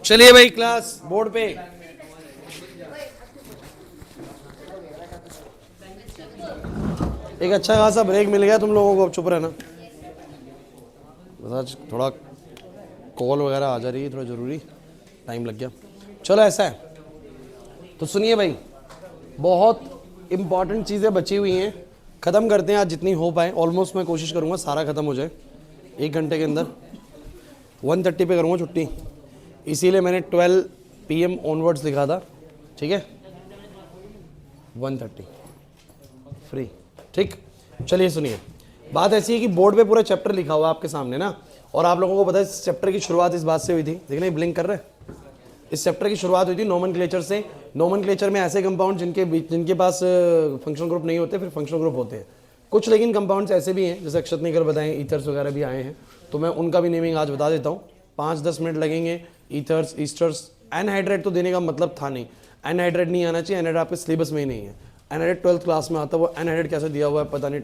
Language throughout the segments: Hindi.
चलिए भाई क्लास बोर्ड पे। एक अच्छा खासा ब्रेक मिल गया तुम लोगों को, अब चुप रहना। बस आज थोड़ा कॉल वगैरह आ जा रही है, थोड़ा ज़रूरी टाइम लग गया। चलो ऐसा है तो सुनिए भाई, बहुत इम्पॉर्टेंट चीज़ें बची हुई हैं, ख़त्म करते हैं आज जितनी हो पाए। ऑलमोस्ट मैं कोशिश करूँगा सारा ख़त्म हो जाए 1 घंटे के अंदर। 1:30 पे करूँगा छुट्टी, इसीलिए मैंने 12 PM ऑनवर्ड्स लिखा था, ठीक है। 1:30 फ्री, ठीक। चलिए सुनिए, बात ऐसी है कि बोर्ड पे पूरा चैप्टर लिखा हुआ है आपके सामने ना, और आप लोगों को पता है इस चैप्टर की शुरुआत इस बात से हुई थी, देखना ब्लिंक कर रहे हैं। इस चैप्टर की शुरुआत हुई थी नोमेनक्लेचर से। नोमेनक्लेचर में ऐसे कंपाउंड जिनके पास फंक्शनल ग्रुप नहीं होते, फिर फंक्शनल ग्रुप होते हैं कुछ, लेकिन कंपाउंड्स ऐसे भी हैं जैसे अक्षत ने कर बताएं, ईथर्स वगैरह भी आए हैं, तो मैं उनका भी नेमिंग आज बता देता हूँ। 5-10 मिनट लगेंगे। ईथर्स, ईस्टर्स, एनहाइड्रेट तो देने का मतलब था नहीं, एनहाइड्रेट नहीं आना चाहिए, एनहाइड्रेट आपके सिलेबस में ही नहीं है। एनहाइड्रेट 12th क्लास में आता है, वो एनहाइड्रेट कैसे दिया हुआ है पता नहीं,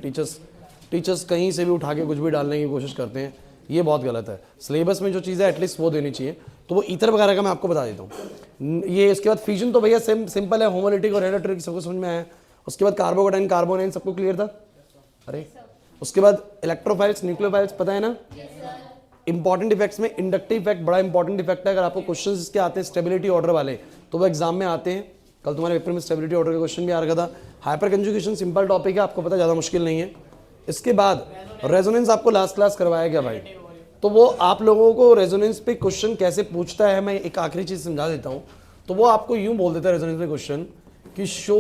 टीचर्स कहीं से भी उठा के कुछ भी डालने की कोशिश करते हैं, ये बहुत गलत है। सिलेबस में जो चीज़ है एटलीस्ट वो देनी चाहिए। तो वो ईथर वगैरह का मैं आपको बता देता हूँ। ये इसके बाद फ्यूजन तो भैया सिंपल है, होमोलिटिक और रेडोट्रिक सबको समझ में आया। उसके बाद कार्बोकेटाइन, कार्बोनाइन सबको क्लियर था। अरे उसके बाद इलेक्ट्रोफाइल्स, न्यूक्लियोफाइल्स पता है ना। इंपॉर्टेंट इफेक्ट्स में इंडक्टिव इफेक्ट बड़ा इंपॉर्टेंट इफेक्ट है। अगर आपको क्वेश्चंस इसके आते हैं स्टेबिलिटी ऑर्डर वाले, तो वो एग्जाम में आते हैं। कल तुम्हारे पेपर में स्टेबिलिटी ऑर्डर का क्वेश्चन भी आ रहा था। हाइपर कंजुगेशन सिंपल टॉपिक है, आपको पता ज़्यादा मुश्किल नहीं है। इसके बाद रेजोनेंस आपको लास्ट क्लास करवाया गया भाई, तो वो आप लोगों को रेजोनेंस पे क्वेश्चन कैसे पूछता है, मैं एक आखिरी चीज़ समझा देता हूँ। तो वो आपको यूँ बोल देता है रेजोनेंस में क्वेश्चन कि show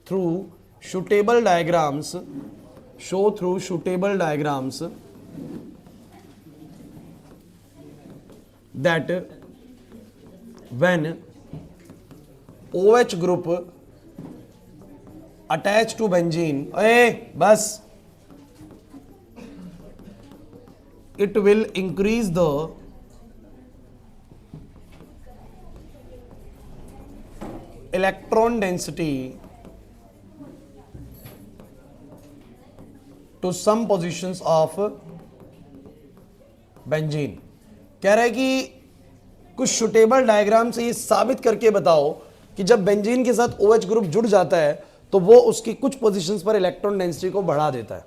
through suitable diagrams that when OH group attached to benzene, बस, it will increase the electron density to some positions of benzene। कह रहा है कि कुछ सुटेबल डायग्राम से ये साबित करके बताओ कि जब बेंजीन के साथ OH ग्रुप जुड़ जाता है तो वो उसकी कुछ पोजीशंस पर इलेक्ट्रॉन डेंसिटी को बढ़ा देता है।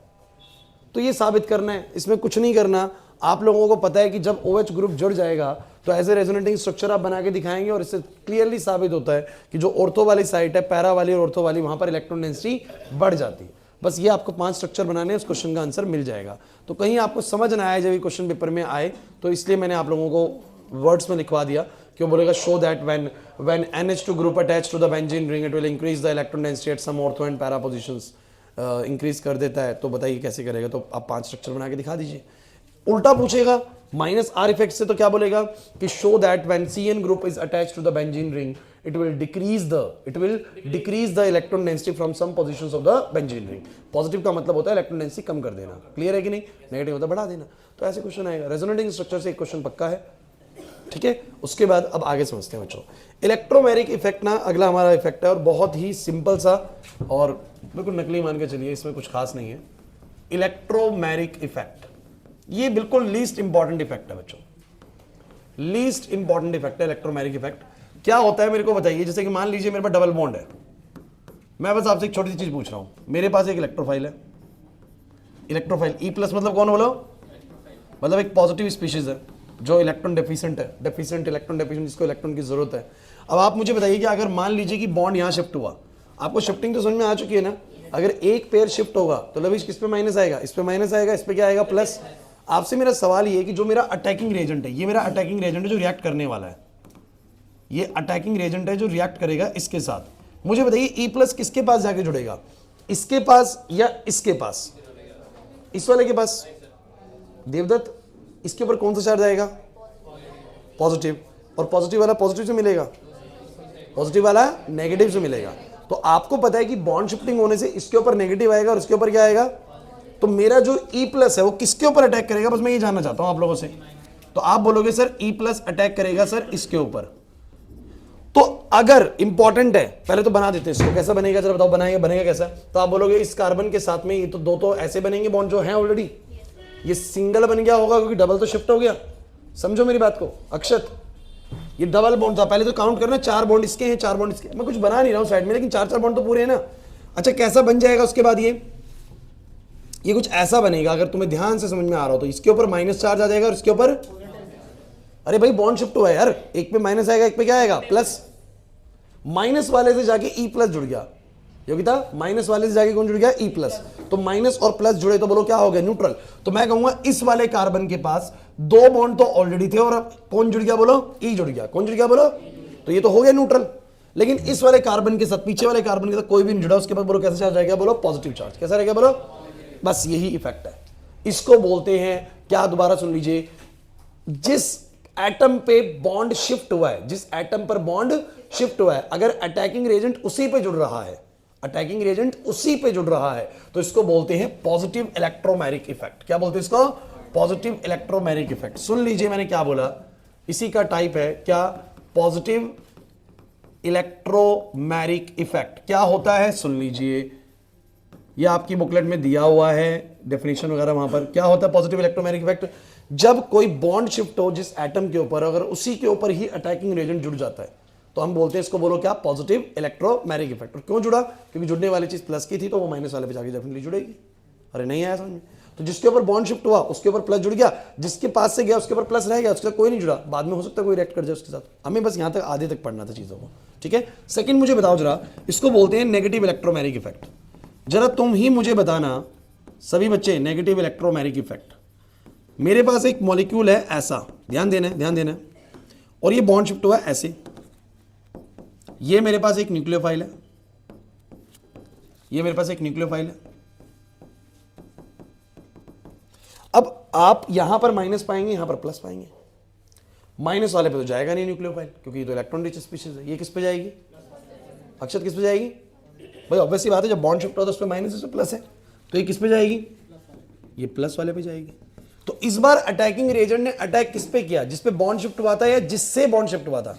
तो ये साबित करना है, इसमें कुछ नहीं करना। आप लोगों को पता है कि जब OH ग्रुप जुड़ जाएगा तो एज ए रेजोनेटिंग स्ट्रक्चर आप बना के दिखाएंगे, और इससे क्लियरली साबित होता है कि जो ऑर्थो वाली साइट है, पैरा वाली और ऑर्थो वाली, वहां पर इलेक्ट्रॉन डेंसिटी बढ़ जाती है। बस ये आपको 5 स्ट्रक्चर बनाने हैं, उस क्वेश्चन का आंसर मिल जाएगा। तो कहीं आपको समझ ना आए जब ये क्वेश्चन पेपर में आए, तो इसलिए मैंने आप लोगों को वर्ड्स में लिखवा दिया कि वो बोलेगा show that when NH2 group attach to the benzene ring it will increase the electron density at some ortho and para positions. Increase कर देता है। तो बताइए कैसे करेगा, तो आप 5 स्ट्रक्चर बना के दिखा दीजिए। उल्टा पूछेगा -R इफेक्ट से, तो क्या बोलेगा कि show that when CN group is attached to the benzene ring it will decrease the electron density from some positions of the benzene ring। Positive का मतलब होता है इलेक्ट्रॉन डेंसिटी कम कर देना, क्लियर है कि नहीं। नेगेटिव होता है बढ़ा देना। तो ऐसे क्वेश्चन आएगा। रेजोनेटिंग स्ट्रक्चर से एक क्वेश्चन पक्का है, ठीक है। उसके बाद अब आगे समझते हैं बच्चों। इलेक्ट्रोमेरिक इफेक्ट ना अगला हमारा इफेक्ट है, और बहुत ही सिंपल सा और बिल्कुल नकली मान के चलिए, इसमें कुछ खास नहीं है। इलेक्ट्रोमेरिक इफेक्ट ये बिल्कुल लीस्ट इंपॉर्टेंट इफेक्ट है बच्चों, लीस्ट इंपॉर्टेंट इफेक्ट है इलेक्ट्रोमेरिक इफेक्ट। क्या होता है मेरे को बताइए। जैसे कि मान लीजिए मेरे पास डबल बॉन्ड है, मैं बस आपसे एक छोटी सी चीज पूछ रहा हूं। मेरे पास एक इलेक्ट्रोफाइल है, इलेक्ट्रोफाइल E+ मतलब कौन बोलो, मतलब एक पॉजिटिव स्पीशीज है जो इलेक्ट्रॉन डेफिशिएंट है, डेफिशिएंट इलेक्ट्रॉन डेफिशिएंट, जिसको इलेक्ट्रॉन की जरूरत है। अब आप मुझे बताइए कि अगर मान लीजिए कि बॉन्ड यहां शिफ्ट हुआ, आपको शिफ्टिंग तो समझ में आ चुकी है ना। अगर एक पेयर शिफ्ट होगा तो लविश किस पे माइनस आएगा, इस पे माइनस आएगा, इस पे क्या आएगा प्लस। आपसे मेरा सवाल ये है कि जो मेरा अटैकिंग रेजेंट है, ये मेरा अटैकिंग रेजेंट है जो रिएक्ट करने वाला है, ये अटैकिंग रेजेंट है जो रिएक्ट करेगा इसके साथ। मुझे बताइए E+ किसके पास जाके जुड़ेगा, इसके पास या इसके पास, इस वाले के पास। देवदत्त इसके ऊपर कौन सा चार्ज आएगा, पॉजिटिव, और पॉजिटिव वाला पॉजिटिव से मिलेगा, पॉजिटिव वाला नेगेटिव से मिलेगा। तो आपको पता है कि बॉन्ड शिफ्टिंग होने से इसके ऊपर नेगेटिव आएगा और इसके ऊपर क्या आएगा। तो मेरा जो E+ है वो किसके ऊपर अटैक करेगा, बस मैं ये जानना चाहता हूं आप लोगों से। तो आप बोलोगे सर E+ अटैक करेगा सर इसके ऊपर। तो अगर इंपॉर्टेंट है, पहले तो बना देते हैं इसको, कैसा बनेगा जरा बताओ, बनेगा कैसा। तो आप बोलोगे इस कार्बन के साथ में ये तो दो तो ऐसे बनेंगे बॉन्ड जो है ऑलरेडी, ये सिंगल बन गया होगा क्योंकि डबल तो शिफ्ट हो गया। समझो मेरी बात को अक्षत, ये डबल बॉन्ड था, पहले तो काउंट करना, 4 बॉन्ड इसके हैं, 4 बॉन्ड इसके, मैं कुछ बना नहीं रहा हूं साइड में, लेकिन 4 बॉन्ड तो पूरे हैं ना। अच्छा कैसा बन जाएगा उसके बाद ये कुछ ऐसा बनेगा, अगर तुम्हें ध्यान से समझ में आ रहा हो तो इसके ऊपर माइनस चार्ज आ जाएगा और इसके ऊपर, अरे भाई बॉन्ड शिफ्ट हुआ है यार, एक पे माइनस आएगा एक पे क्या आएगा प्लस, माइनस वाले से जाके ई प्लस जुड़ गया, योगिता माइनस वाले से जाके कौन जुड़ गया ई प्लस, तो माइनस और प्लस जुड़े तो बोलो क्या हो गया न्यूट्रल। तो मैं कहूंगा इस वाले कार्बन के पास 2 बॉन्ड तो ऑलरेडी थे और अब कौन जुड़ गया बोलो, ई जुड़ गया, कौन जुड़ गया बोलो, तो ये तो हो गया न्यूट्रल। लेकिन इस वाले कार्बन के साथ, पीछे वाले कार्बन के साथ कोई भी नहीं जुड़ा, उसके पास बोलो कैसा चार्ज रहेगा बोलो पॉजिटिव चार्ज, कैसा रहेगा बोलो, बस यही इफेक्ट है। इसको बोलते हैं क्या, दोबारा सुन लीजिए, जिस एटम पे बॉन्ड शिफ्ट हुआ है, जिस एटम पर बॉन्ड शिफ्ट हुआ है, अगर अटैकिंग रेजेंट उसी पे जुड़ रहा है, अटैकिंग रेजेंट उसी पे जुड़ रहा है, तो इसको बोलते हैं पॉजिटिव इलेक्ट्रोमैरिक इफेक्ट। क्या बोलते हैं इसको, पॉजिटिव इलेक्ट्रोमैरिक इफेक्ट। सुन लीजिए मैंने क्या बोला, इसी का टाइप है क्या, पॉजिटिव इलेक्ट्रोमैरिक इफेक्ट। क्या होता है सुन लीजिए, ये आपकी बुकलेट में दिया हुआ है डेफिनेशन वगैरह वहां पर। क्या होता है पॉजिटिव इलेक्ट्रोमैग्नेटिक इफेक्ट, जब कोई बॉन्ड शिफ्ट हो जिस एटम के ऊपर, अगर उसी के ऊपर ही अटैकिंग रेजेंट जुड़ जाता है तो हम बोलते हैं इसको बोलो क्या, पॉजिटिव इलेक्ट्रोमैग्नेटिक इफेक्ट। और क्यों जुड़ा, क्योंकि जुड़ने वाली चीज प्लस की थी तो वो माइनस वाले पे जाके डेफिनेटली जुड़ेगी। अरे नहीं आया समझ में, तो जिसके ऊपर बॉन्ड शिफ्ट हुआ उसके ऊपर प्लस जुड़ गया, जिसके पास से गया उसके ऊपर प्लस रह गया, उसके साथ कोई नहीं जुड़ा, बाद में हो सकता है कोई रिएक्ट कर जाए उसके साथ। हमें बस यहां तक आधे तक पढ़ना था चीजों को, ठीक है। सेकंड मुझे बताओ जरा, इसको बोलते हैं नेगेटिव इलेक्ट्रोमैग्नेटिक इफेक्ट। जरा तुम ही मुझे बताना सभी बच्चे, नेगेटिव इलेक्ट्रोमैग्नेटिक इफेक्ट। मेरे पास एक मॉलिक्यूल है ऐसा, ध्यान देना है, ध्यान देना है, और ये बॉन्ड शिफ्ट हुआ है ऐसे, ये मेरे पास एक न्यूक्लियोफाइल है, ये मेरे पास एक न्यूक्लियोफाइल है। अब आप यहां पर माइनस पाएंगे, यहां पर प्लस पाएंगे। माइनस वाले पे तो जाएगा नहीं न्यूक्लियोफाइल, क्योंकि ये तो इलेक्ट्रॉन रिच स्पीशीज है। ये किस पे जाएगी, अक्षत किस पे जाएगी भाई, ऑब्वियस सी बात है, जब बॉन्ड शिफ्ट हो तो उस पे माइनस इस पे प्लस है, तो ये किस पे जाएगी, ये प्लस वाले पे जाएगी। तो इस बार अटैकिंग रेजेंट ने अटैक किस पे किया, जिस पे बॉन्ड शिफ्ट हुआ था या जिससे बॉन्ड शिफ्ट हुआ था,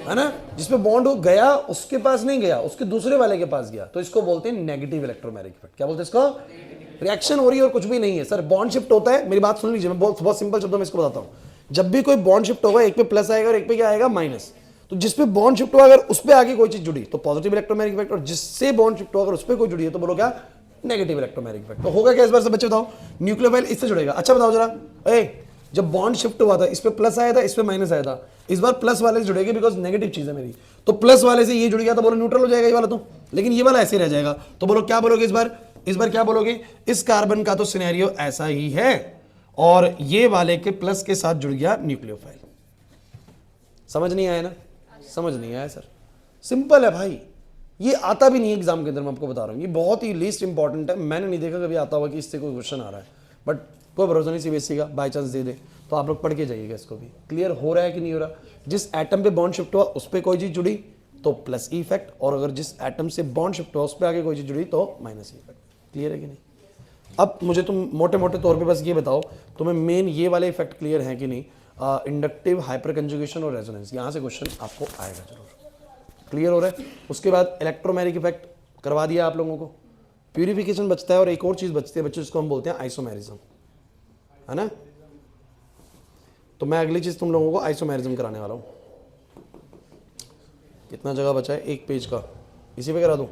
है ना। जिस पे बॉन्ड हो गया उसके पास नहीं गया, उसके दूसरे वाले के पास गया, तो इसको बोलते हैं नेगेटिव इलेक्ट्रोमैग्नेटिक इफेक्ट। क्या बोलते हैं इसको, रिएक्शन हो रही है और कुछ भी नहीं है सर, बॉन्ड शिफ्ट होता है। मेरी बात सुन लीजिए, मैं बहुत सिंपल शब्दों में इसको बताता हूं। जब भी कोई बॉन्ड शिफ्ट होगा, एक पे प्लस आएगा और एक पे क्या आएगा माइनस, तो जिस पे बॉन्ड शिफ्ट हुआ अगर उस पे आगे कोई चीज जुड़ी तो पॉजिटिव इलेक्ट्रोमैग्नेटिक इफेक्ट, और जिससे बॉन्ड शिफ्ट हुआ अगर उस पे कोई जुड़ी है तो बोलो क्या, नेगेटिव इलेक्ट्रोमैग्नेटिक इफेक्ट। तो होगा क्या इस बार से बच्चे बताओ, न्यूक्लियोफाइल इससे जुड़ेगा। अच्छा बताओ जरा, जब बॉन्ड शिफ्ट हुआ था इस पे प्लस आया था, इस पे माइनस आया था, इस बार प्लस वाले से जुड़ेगी बिकॉज नेगेटिव चीज है मेरी, तो प्लस वाले से ये जुड़ गया तो बोलो न्यूट्रल हो जाएगा ये वाला, तो लेकिन ये वाला ऐसे रह जाएगा। तो बोलो क्या बोलोगे इस बार क्या बोलोगे, इस कार्बन का तो सिनेरियो ऐसा ही है और ये वाले के प्लस के साथ जुड़ गया न्यूक्लियोफाइल। समझ नहीं आया ना, समझ नहीं आया सर, सिंपल है भाई, ये आता भी नहीं है एग्जाम के अंदर, मैं आपको बता रहा हूँ, ये बहुत ही लीस्ट इंपॉर्टेंट है। मैंने नहीं देखा कभी आता हुआ कि इससे कोई क्वेश्चन आ रहा है, बट कोई भरोसा नहीं सीबीएसई का, बाई चांस दे दे तो आप लोग पढ़ के जाइएगा इसको भी। क्लियर हो रहा है कि नहीं हो रहा, जिस एटम पे बॉन्ड शिफ्ट हुआ उस पर कोई चीज जुड़ी तो प्लस ई इफेक्ट, और अगर जिस एटम से बॉन्ड शिफ्ट हुआ उस पर आगे कोई चीज जुड़ी तो माइनस ई इफेक्ट। क्लियर है कि नहीं। अब मुझे तुम मोटे मोटे तौर पे बस ये बताओ, तुम्हें मेन ये वाले इफेक्ट क्लियर है कि नहीं, इंडक्टिव, हाइपर कंजुगेशन और रेजोनेंस, यहाँ से क्वेश्चन आपको आएगा जरूर। क्लियर हो रहा है। उसके बाद इलेक्ट्रोमैग्नेटिक इफेक्ट करवा दिया आप लोगों को, प्यूरिफिकेशन बचता है और एक और चीज बचती है बच्चों जिसको हम बोलते हैं आइसोमेरिज्म, है ना। तो मैं अगली चीज तुम लोगों को आइसोमेरिज्म कराने वाला हूं। कितना जगह बचा है, एक पेज का, इसी पे करा दूं।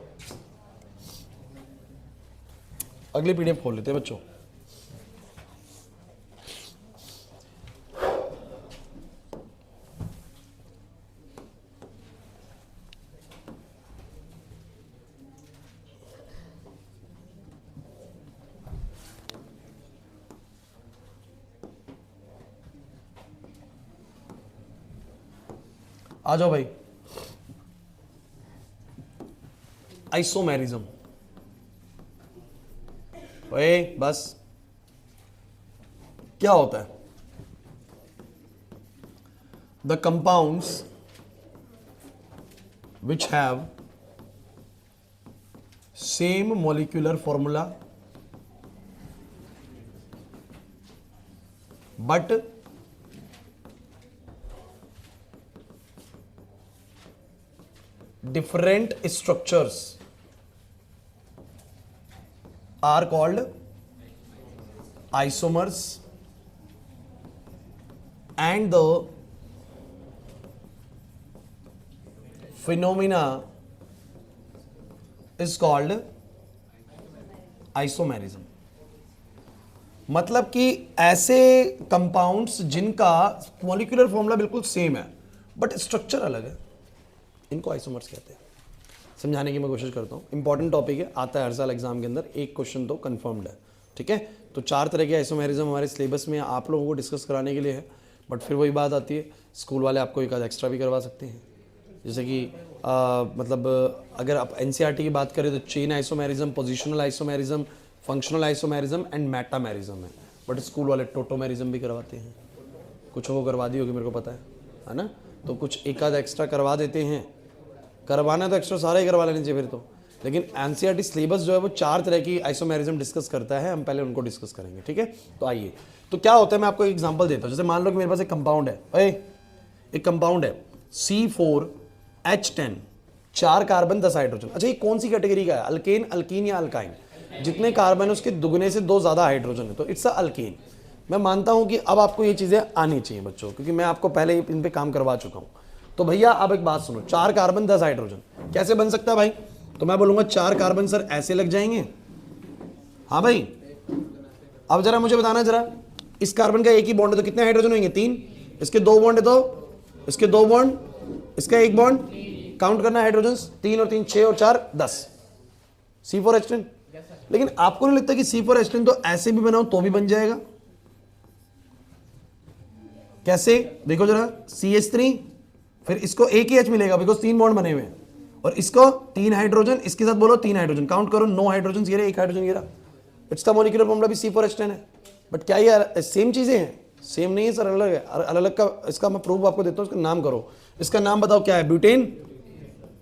अगली पीडीएफ खोल लेते हैं बच्चों। आ जाओ भाई, आइसोमेरिज्म। ओए बस क्या होता है, the compounds which have same molecular formula but different structures are called isomers, and the phenomena is called isomerism. मतलब कि ऐसे कंपाउंड्स जिनका मॉलिक्यूलर फॉर्मूला बिल्कुल सेम है बट स्ट्रक्चर अलग है, इनको आइसोमर्स कहते हैं। समझाने की मैं कोशिश करता हूँ, इंपॉर्टेंट टॉपिक है, आता है हर साल एग्जाम के अंदर, एक क्वेश्चन तो कंफर्म्ड है, ठीक है। तो 4 तरह के आइसोमेरिज्म हमारे सिलेबस में आप लोगों को डिस्कस कराने के लिए है, बट फिर वही बात आती है, स्कूल वाले आपको एक आध एक्स्ट्रा भी करवा सकते हैं। जैसे कि मतलब अगर आप एनसीईआरटी की बात करें तो chain isomerism, positional isomerism, functional isomerism and metamerism है, बट स्कूल वाले टोटोमेरिज्म भी करवाते हैं। कुछ वो करवा दी होगी, मेरे को पता है ना। तो कुछ एक आध एक्स्ट्रा करवा देते हैं, करवाना तो एक्स्ट्रा सारा ही करवा लेने चाहिए फिर तो। लेकिन एनसीईआरटी सिलेबस जो है वो 4 तरह की आइसोमेरिज्म डिस्कस करता है, हम पहले उनको डिस्कस करेंगे, ठीक है। तो आइए, तो क्या होता है, मैं आपको एक एग्जांपल देता हूँ। जैसे मान लो कि मेरे पास एक कंपाउंड है, एक कंपाउंड है C4H10, 4 कार्बन 10 हाइड्रोजन। अच्छा, ये कौन सी कैटेगरी का है, अल्केन, अल्कीन या अल्काइन? जितने कार्बन है उसके दुगने से 2 ज्यादा हाइड्रोजन है, तो इट्स अ अल्केन। मैं मानता हूं कि अब आपको ये चीजें आनी चाहिए बच्चों, क्योंकि मैं आपको पहले इन पे काम करवा चुका हूं। तो भैया अब एक बात सुनो, 4 कार्बन 10 हाइड्रोजन कैसे बन सकता है भाई? तो मैं बोलूंगा 4 कार्बन सर ऐसे लग जाएंगे, हाँ भाई। अब जरा मुझे बताना, जरा इस कार्बन का एक ही बॉन्ड है तो कितने हाइड्रोजन होंगे? 3। इसके 2 बॉन्ड है तो इसके 2 बॉन्ड, इसका 1 बॉन्ड, काउंट करना हाइड्रोजन, 3 और 3 6 और 4 10, C4H10। लेकिन आपको नहीं लगता कि C4H10 तो ऐसे भी बनाओ तो भी बन जाएगा? कैसे देखो जरा, CH3, फिर इसको एक ही H मिलेगा बिकॉज 3 बॉन्ड बने हुए हैं, और इसको 3 हाइड्रोजन, इसके साथ बोलो 3 हाइड्रोजन, काउंट करो 9 हाइड्रोजन, ये रहा 1 हाइड्रोजन, ये रहा। इसका मॉलिक्यूलर फॉर्मूला भी C4H10 है। बट क्या ये सेम चीजें हैं? सेम नहीं है सर, अलग है। अलग अलग का इसका मैं प्रूफ आपको देता हूँ, इसका नाम करो। इसका नाम बताओ क्या है? ब्यूटेन।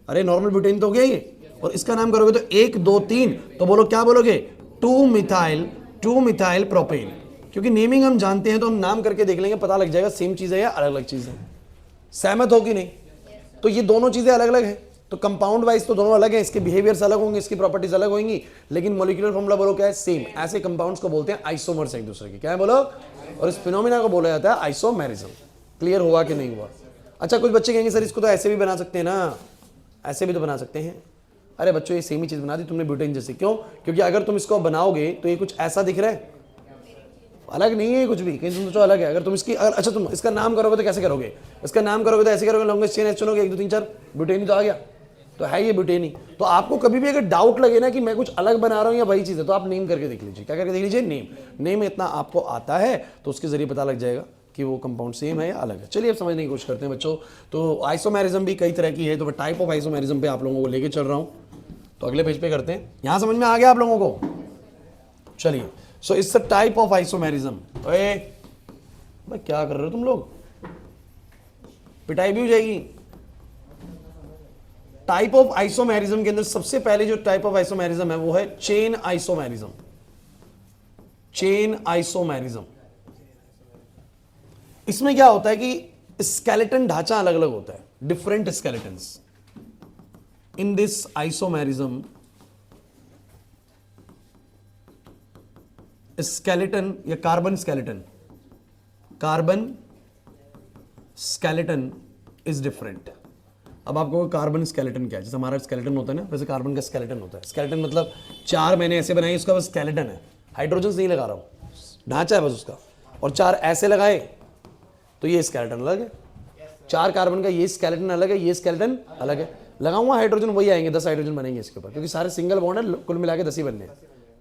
अरे नॉर्मल ब्यूटेन तो हो गया ये। और इसका नाम करोगे तो 1 2 3, तो बोलो क्या बोलोगे? 2 मिथाइल प्रोपेन। क्योंकि नेमिंग हम जानते हैं तो हम नाम करके देख लेंगे, पता लग जाएगा सेम चीज है या अलग अलग चीज है। सहमत हो कि नहीं? तो ये दोनों चीजें अलग अलग हैं, तो कंपाउंड वाइज तो दोनों अलग हैं, इसके बिहेवियर्स अलग होंगे, इसकी प्रॉपर्टीज अलग होंगी, लेकिन मॉलिक्यूलर फॉर्मूला बोलो क्या है? सेम। ऐसे कंपाउंड्स को बोलते हैं आइसोमर्स एक दूसरे के, क्या है बोलो? और इस फिनोमिना को बोला जाता है आइसोमेरिज्म। क्लियर हुआ कि नहीं हुआ? अच्छा, कुछ बच्चे कहेंगे सर इसको तो ऐसे भी बना सकते हैं ना, ऐसे भी तो बना सकते हैं। अरे बच्चों, ये सेम ही चीज बना दी तुमने ब्यूटेन जैसे। क्यों? क्योंकि अगर तुम इसको बनाओगे तो ये कुछ ऐसा दिख रहा है, अलग नहीं है कुछ भी, कहीं तुम सोचो अलग है। अगर तुम इसकी अच्छा तुम इसका नाम करोगे तो कैसे करोगे? इसका नाम करोगे तो ऐसे करोगे, लॉन्गेस्ट चेन चुनोगे, 1 2 3 4, ब्यूटेन ही तो आ गया, तो है ये ब्यूटेन ही। तो आपको कभी भी अगर डाउट लगे ना कि मैं कुछ अलग बना रहा हूँ या वही चीज है, तो आप नेम करके देख लीजिए। क्या करके देख लीजिए? नेम इतना आपको आता है तो उसके जरिए पता लग जाएगा कि वो कंपाउंड सेम है या अलग है। चलिए अब समझने की कोशिश करते हैं बच्चों। तो आइसोमेरिज्म भी कई तरह की है, तो मैं टाइप ऑफ आइसोमेरिज्म पे आप लोगों को लेके चल रहा हूँ। तो अगले पेज पे करते हैं। यहां समझ में आ गया आप लोगों को? चलिए, so it's a type of isomerism. भाई क्या कर रहे हो तुम लोग? पिटाई भी हो जाएगी। टाइप ऑफ आइसोमेरिज्म के अंदर सबसे पहले जो टाइप ऑफ आइसोमेरिज्म है वो है चेन आइसोमेरिज्म। चेन आइसोमेरिज्म, इसमें क्या होता है कि स्केलेटन ढांचा अलग अलग होता है, different skeletons. In this isomerism skeleton या कार्बन स्केलेटन इज डिफरेंट। अब आपको कार्बन स्केलेटन क्या है? जैसे हमारा स्केलेटन होता है ना, वैसे कार्बन का स्केलेटन होता है। स्केलेटन मतलब 4 मैंने ऐसे बनाई, उसका बस स्केलेटन है, हाइड्रोजन नहीं लगा रहा हूं, ढांचा है बस उसका। और 4 ऐसे लगाए तो ये स्केलेटन अलग है। 4 कार्बन का ये स्केलेटन अलग है, ये स्केलेटन अलग है। लगाऊंगा हाइड्रोजन वही आएंगे, 10 हाइड्रोजन बनेंगे इसके ऊपर, क्योंकि सारे सिंगल बॉन्ड है, कुल मिला के 10 ही बनने हैं।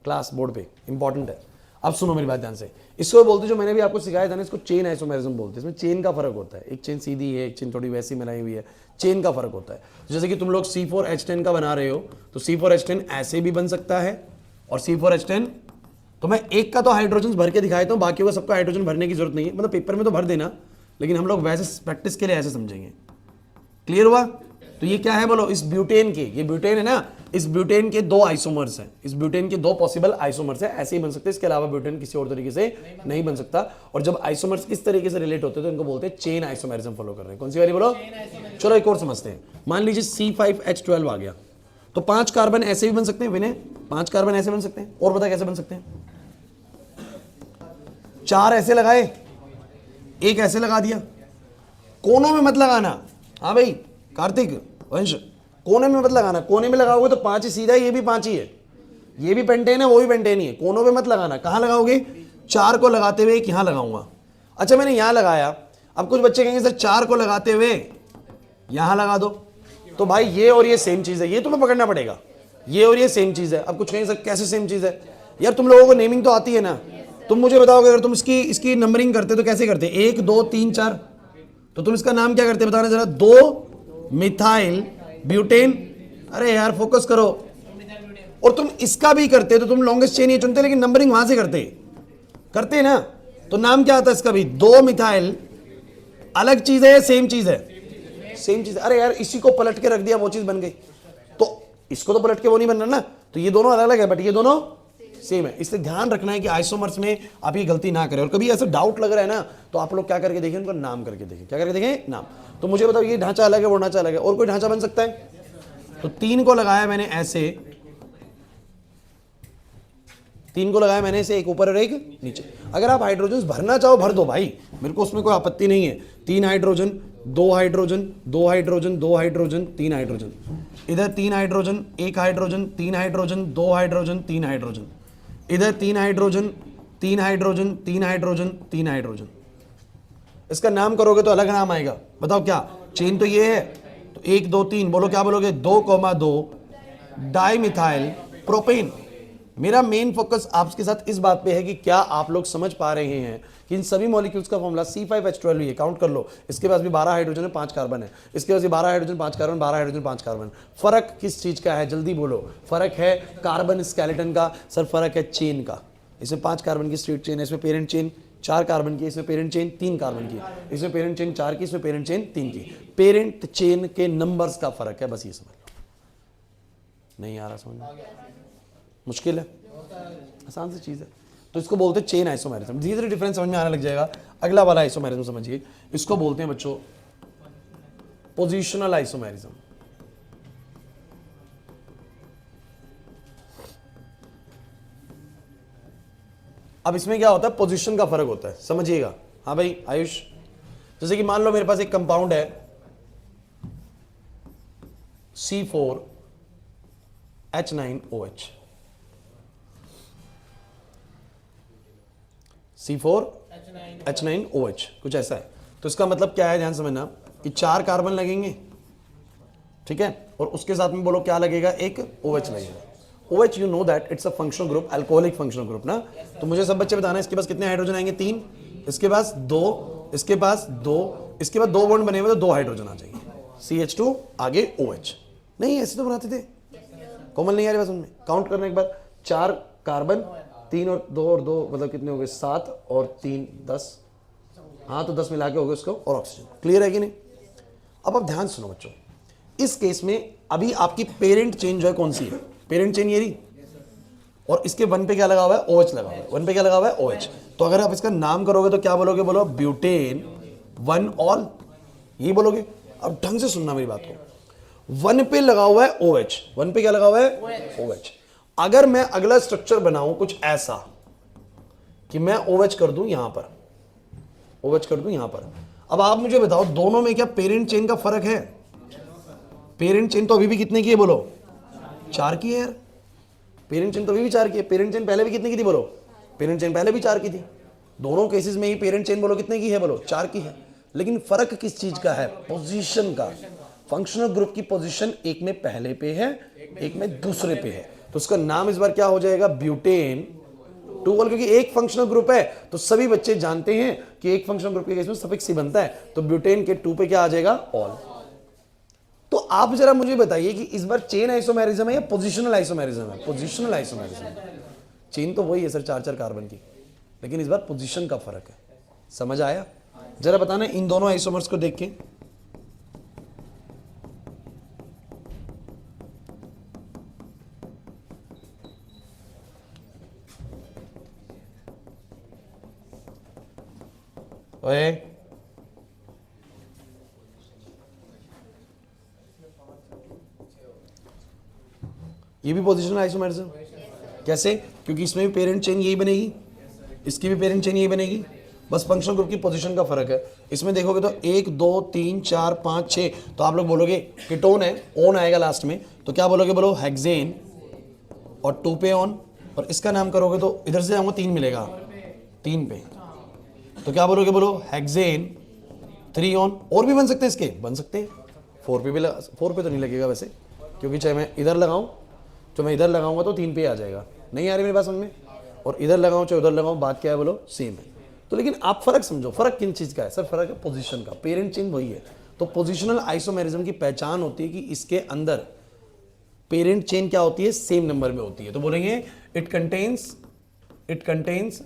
क्लास बोर्ड पे इंपॉर्टेंट है। अब सुनो मेरी बात ध्यान से, इसको बोलते जो मैंने भी आपको सिखाया था ना, इसको चेन आइसोमेरिज्म बोलते हैं। इसमें चेन का फर्क होता है, एक चेन सीधी है, एक चेन थोड़ी वैसी बनाई हुई है, चेन का फर्क होता है। जैसे कि तुम लोग C4H10 का बना रहे हो, तो C4H10 ऐसे भी बन सकता है, और C4H10 तो मैं एक का तो हाइड्रोजन भर के दिखाया था, बाकी का सबका हाइड्रोजन भरने की जरूरत नहीं है, मतलब पेपर में तो भर देना, लेकिन हम लोग वैसे प्रैक्टिस के लिए ऐसे समझेंगे। क्लियर हुआ? तो ये क्या है बोलो? इस ब्यूटेन के, ये ब्यूटेन है ना, इस ब्यूटेन के 2 आइसोमर्स हैं, इस ब्यूटेन के 2 पॉसिबल आइसोमर्स हैं, ऐसे ही बन सकते हैं। इसके अलावा ब्यूटेन किसी और तरीके से नहीं बन सकता। और जब आइसोमर्स इस तरीके से रिलेट होते हैं तो इनको बोलते हैं चेन आइसोमेरिज्म फॉलो कर रहे हैं। कौन सी वाली बोलो? चलो एक और समझते हैं। मान लीजिए C5H12 आ गया, तो 5 कार्बन ऐसे भी बन सकते हैं विनय, 5 कार्बन ऐसे बन सकते हैं। और बता कैसे बन सकते हैं? 4 ऐसे लगाए, 1 ऐसे लगा दिया, कोनों में मत लगाना। हाँ भाई कार्तिक, वंश कोने में मत लगाना, कोने में लगाओगे तो 5 ही सीधा है, ये भी 5 ही है, ये भी पेंटेन है वो भी पेंटेन ही है, कोनों पे मत लगाना। कहाँ लगाओगे? 4 को लगाते हुए एक यहाँ लगाऊंगा। अच्छा मैंने यहाँ लगाया, अब कुछ बच्चे कहेंगे सर 4 को लगाते हुए यहाँ लगा दो, तो भाई ये और ये सेम चीज है, ये तुम्हें पकड़ना पड़ेगा, ये और ये सेम चीज है। अब कुछ कहेंगे सर कैसे सेम चीज है? यार तुम लोगों को नेमिंग तो आती है ना, तुम मुझे बताओगे अगर तुम इसकी नंबरिंग करते तो कैसे करते? 1 2 3 4, तो तुम इसका नाम क्या करते बताना जरा? 2 मिथाइल ब्यूटेन। अरे यार फोकस करो। और तुम इसका भी करते तो तुम लॉन्गेस्ट चेन ये चुनते, लेकिन नंबरिंग वहां से करते ना, तो नाम क्या आता है इसका भी? 2 मिथाइल। अलग चीज है, सेम चीज है? सेम चीज। अरे यार इसी को पलट के रख दिया वो चीज बन गई, तो इसको तो पलट के वो नहीं बनना ना, तो ये दोनों अलग अलग है बट ये दोनों सेम है। इसलिए ध्यान रखना है कि आइसोमर्स में आप ये गलती ना करें। और कभी ऐसा डाउट लग रहा है ना, तो आप लोग क्या करके देखें? उनको नाम करके देखें। क्या करके देखें? नाम। तो मुझे बताओ ये ढांचा अलग है, वो ढांचा अलग है, और कोई ढांचा बन सकता है? तो 3 को लगाया मैंने ऐसे, 3 को लगाया मैंने ऐसे, एक ऊपर और एक नीचे। अगर आप हाइड्रोजन भरना चाहो भर दो भाई, मेरे को उसमें कोई आपत्ति नहीं है। 3 hydrogen 2 hydrogen 2 hydrogen 2 hydrogen 3 hydrogen, इधर 3 hydrogen 1 hydrogen 3 hydrogen 2 hydrogen 3 hydrogen, इधर 3 हाइड्रोजन 3 हाइड्रोजन 3 हाइड्रोजन 3 हाइड्रोजन। इसका नाम करोगे तो अलग नाम आएगा। बताओ क्या? चेन तो ये है, तो 1 2 3 बोलो, क्या बोलोगे? 2,2 डाई मिथाइल प्रोपेन। मेरा मेन फोकस आपके साथ इस बात पे है कि क्या आप लोग समझ पा रहे हैं कि इन सभी मॉलिक्यूल्स का फॉर्मूला C5H12 है। काउंट कर लो, इसके पास भी 12 हाइड्रोजन है 5 कार्बन है, इसके पास भी 12 हाइड्रोजन 5 कार्बन, 12 हाइड्रोजन 5 कार्बन। फर्क किस चीज का है? जल्दी बोलो। फर्क है कार्बन स्केलेटन का। सर फर्क है चेन का। इसमें 5 कार्बन की स्ट्रेट चेन है, इसमें पेरेंट चेन 4 कार्बन की, इसमें पेरेंट चेन 3 कार्बन की, इसमें पेरेंट चेन 4 की, इसमें पेरेंट चेन 3 की। पेरेंट चेन के नंबर्स का फर्क है, बस ये समझ लो। नहीं आ रहा समझ में? मुश्किल है? आसान सी चीज है। तो इसको बोलते हैं चेन आइसोमेरिज्म। धीरे धीरे डिफरेंस समझ में आने लग जाएगा। अगला वाला आइसोमेरिज्म समझिए, इसको बोलते हैं बच्चों पोजिशनल आइसोमेरिज्म। अब इसमें क्या होता है? पोजीशन का फर्क होता है, समझिएगा। हाँ भाई आयुष, जैसे कि मान लो मेरे पास एक कंपाउंड है C4H9OH, C4H9OH कुछ ऐसा है। तो इसका मतलब क्या है? ध्यान समझना कि 4 कार्बन लगेंगे, ठीक है, और उसके साथ में बोलो क्या लगेगा? एक OH लगेगा। OH you know that it's a functional group, alcoholic functional group ना। तो मुझे सब बच्चे बताना है इसके पास कितने हाइड्रोजन आएंगे? 3, इसके पास 2, इसके पास 2, इसके बाद 2 बॉन्ड बने हुए तो 2 हाइड्रोजन आ जाएंगे, CH2 आगे OH। नहीं ऐसे तो बनाते थे, कॉमन नहीं आ रही बस उनमें। काउंट करने एक बार, 4 कार्बन, 3 और 2 और 2 मतलब कितने हो गए? 7 और 3 10। हाँ तो 10 मिला के हो गए उसको, और ऑक्सीजन। क्लियर है कि नहीं? अब आप ध्यान सुनो बच्चों, इस केस में अभी आपकी पेरेंट चेन जो है कौन सी है? पेरेंट चेन ये रही, और इसके 1 पे क्या लगा हुआ है? OH लगा हुआ है। 1 पे क्या लगा हुआ है? OH। तो अगर आप इसका नाम करोगे तो क्या बोलोगे? बोलो ब्यूटेन 1 ऑल, ये बोलोगे। अब ढंग से सुनना मेरी बात को। 1 पे लगा हुआ है OH, 1 पे क्या लगा हुआ है? OH। अगर मैं अगला स्ट्रक्चर बनाऊं कुछ ऐसा कि मैं OH कर दूं यहां पर, OH कर दूं यहां पर, अब आप मुझे बताओ दोनों में क्या पेरेंट चेन का फर्क है? पेरेंट चेन तो अभी भी कितने की है? बोलो 4 की है यार। पेरेंट चेन तो अभी भी 4 की है। पेरेंट चेन पहले भी कितने की थी? बोलो पेरेंट चेन पहले भी 4 की थी। दोनों केसेस में ही पेरेंट चेन बोलो कितने की है? बोलो 4 की है। लेकिन फर्क किस चीज का है? पोजीशन का। फंक्शनल ग्रुप की पोजीशन एक में पहले पे है, एक में दूसरे पे है। तो उसका नाम इस बार क्या हो जाएगा? Butane 2 all. क्योंकि एक फंक्शनल ग्रुप है तो सभी बच्चे जानते हैं कि एक फंक्शनल ग्रुप के केस में सफिक्स ही बनता है, तो ब्यूटेन के 2 पे क्या आ जाएगा? ऑल। तो आप जरा मुझे बताइए कि इस बार चेन आइसोमेरिज्म है या पोजिशनल आइसोमेरिज्म है? Positional isomerism. चेन तो वही है सर 4 4 कार्बन की, लेकिन इस बार पोजीशन का फर्क है। समझ आया? जरा बताना इन दोनों आइसोमर्स को देख के। ओए ये भी पोजिशनल आइसोमेरिज्म। कैसे? क्योंकि इसमें भी पेरेंट चेन यही बनेगी, इसकी भी पेरेंट चेन यही बनेगी, बस फंक्शनल ग्रुप की पोजीशन का फर्क है। इसमें देखोगे तो 1 2 3 4 5 6, तो आप लोग बोलोगे कीटोन है, ओन आएगा लास्ट में, तो क्या बोलोगे, बोलो हेक्सेन और 2 पे ऑन, और इसका नाम करोगे तो इधर से हमको 3 मिलेगा, 3 पे, तो क्या बोलोगे, बोलो हेक्सेन 3 ऑन। और भी बन सकते हैं, इसके बन सकते हैं 4 पे भी 4 पे तो नहीं लगेगा वैसे, क्योंकि चाहे मैं इधर लगाऊं, तो मैं इधर लगाऊंगा तो 3 पे आ जाएगा, नहीं आ रही मेरी बात समझ में, और इधर लगाऊं चाहे उधर लगाऊं, बात क्या है, बोलो सेम है। तो लेकिन आप फर्क समझो, फर्क किन चीज का है सर, फर्क है पोजीशन का, पेरेंट चेन वही है। तो पोजिशनल आइसोमेरिज्म की पहचान होती है कि इसके अंदर पेरेंट चेन क्या होती है, सेम नंबर में होती है। तो बोलेंगे it contains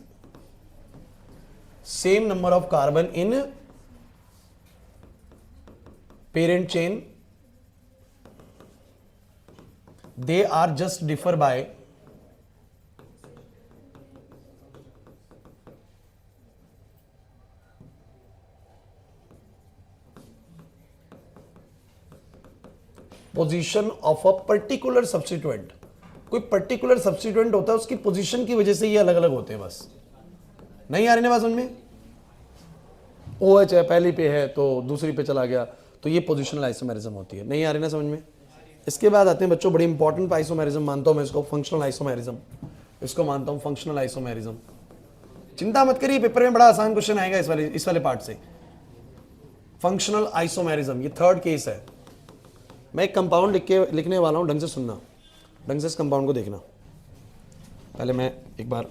same number of carbon in parent chain, they are just differ by position of a particular substituent। कोई पर्टिकुलर सब्स्टिट्यूएंट होता है, उसकी पोजीशन की वजह से ये अलग अलग होते हैं। बस नहीं आ रही ना बात समझ में, OH है पहली पे है तो दूसरी पे चला गया, तो ये पोजिशनल आइसोमेरिज्म होती है। नहीं आ रही ना समझ में। इसके बाद आते हैं बच्चों, बड़ी इंपॉर्टेंट आइसोमेरिज्म मानता हूं मैं इसको, फंक्शनल आइसोमेरिज्म, इसको मानता हूं फंक्शनल आइसोमेरिज्म। चिंता मत करिए, पेपर में बड़ा आसान क्वेश्चन आएगा इस वाले पार्ट से। फंक्शनल आइसोमेरिज्म, ये थर्ड केस है। मैं एक कंपाउंड लिखने वाला हूं, ढंग से सुनना, ढंग से इस कंपाउंड को देखना। पहले मैं एक बार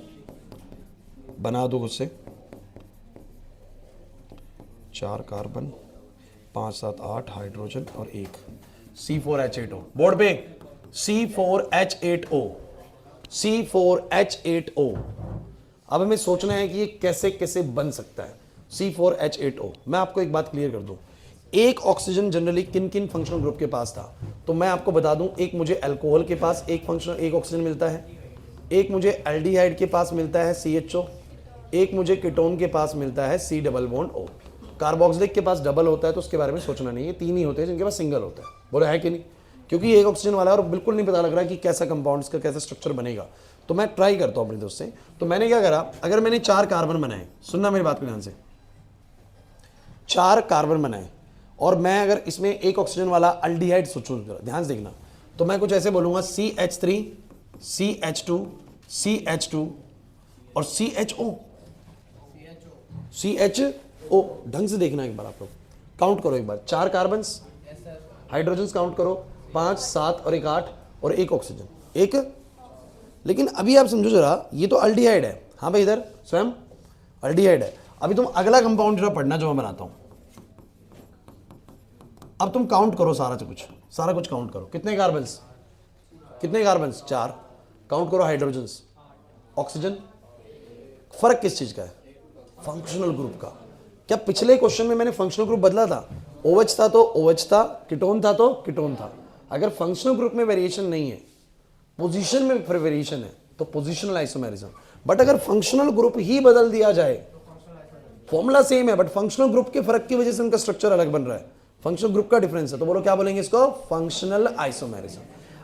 बना दूं खुद से, 4 कार्बन 5 7 8 हाइड्रोजन और 1 C4H8O। बोर्ड पे C4H8O, C4H8O। अब हमें सोचना है कि ये कैसे कैसे बन सकता है C4H8O। मैं आपको एक बात क्लियर कर दूं, एक ऑक्सीजन जनरली किन किन फंक्शनल ग्रुप के पास था, तो मैं आपको बता दूं, एक मुझे अल्कोहल के पास एक ऑक्सीजन मिलता है, एक मुझे एल्डिहाइड के पास मिलता है CHO, एक मुझे कीटोन के पास मिलता है C double bond O। Carboxylic के पास डबल होता है तो उसके बारे में सोचना नहीं है, 3 ही होते हैं जिनके पास सिंगल होता है। बोला है कि नहीं, क्योंकि एक ऑक्सीजन वाला है और बिल्कुल नहीं पता लग रहा कि कैसा कंपाउंड, इसका कैसा स्ट्रक्चर बनेगा। तो मैं ट्राई करता हूं अपने दोस्त से। तो मैंने क्या करा, अगर मैंने 4 कार्बन बनाए, सुनना मेरी बात को ध्यान से, 4 कार्बन बनाए और मैं अगर इसमें एक ऑक्सीजन वाला अल्डिहाइड सोचूं, ध्यान से देखना, तो मैं कुछ ऐसे बोलूंगा CH3 CH2 CH2 और CHO। ढंग से देखना एक बार, आप लोग काउंट करो एक बार, 4 कार्बन, हाइड्रोजन काउंट करो, 5 7 और 1 8 और 1 ऑक्सीजन, एक। लेकिन अभी आप समझो जरा, ये तो अल्डिहाइड है, हाँ भाई इधर स्वयं अल्डिहाइड है। अभी तुम अगला कंपाउंड जरा पढ़ना जो मैं बनाता हूं। अब तुम काउंट करो सारा कुछ काउंट करो, कितने कार्बन 4, काउंट करो हाइड्रोजन, ऑक्सीजन। फर्क किस चीज का है, फंक्शनल ग्रुप का। क्या पिछले क्वेश्चन में मैंने फंक्शनल ग्रुप बदला था, OH था तो OH था, कीटोन था तो कीटोन था। अगर फंक्शनल ग्रुप में वेरिएशन नहीं है, पोजीशन में वेरिएशन है, तो पोजीशनल आइसोमेरिज्म। बट अगर फंक्शनल ग्रुप ही बदल दिया जाए, फॉर्मूला सेम है बट फंक्शनल ग्रुप के फर्क की वजह से उनका स्ट्रक्चर अलग बन रहा है, फंक्शनल ग्रुप का डिफरेंस है, तो बोलो क्या बोलेंगे इसको, फंक्शनल आइसोमेरिज्म।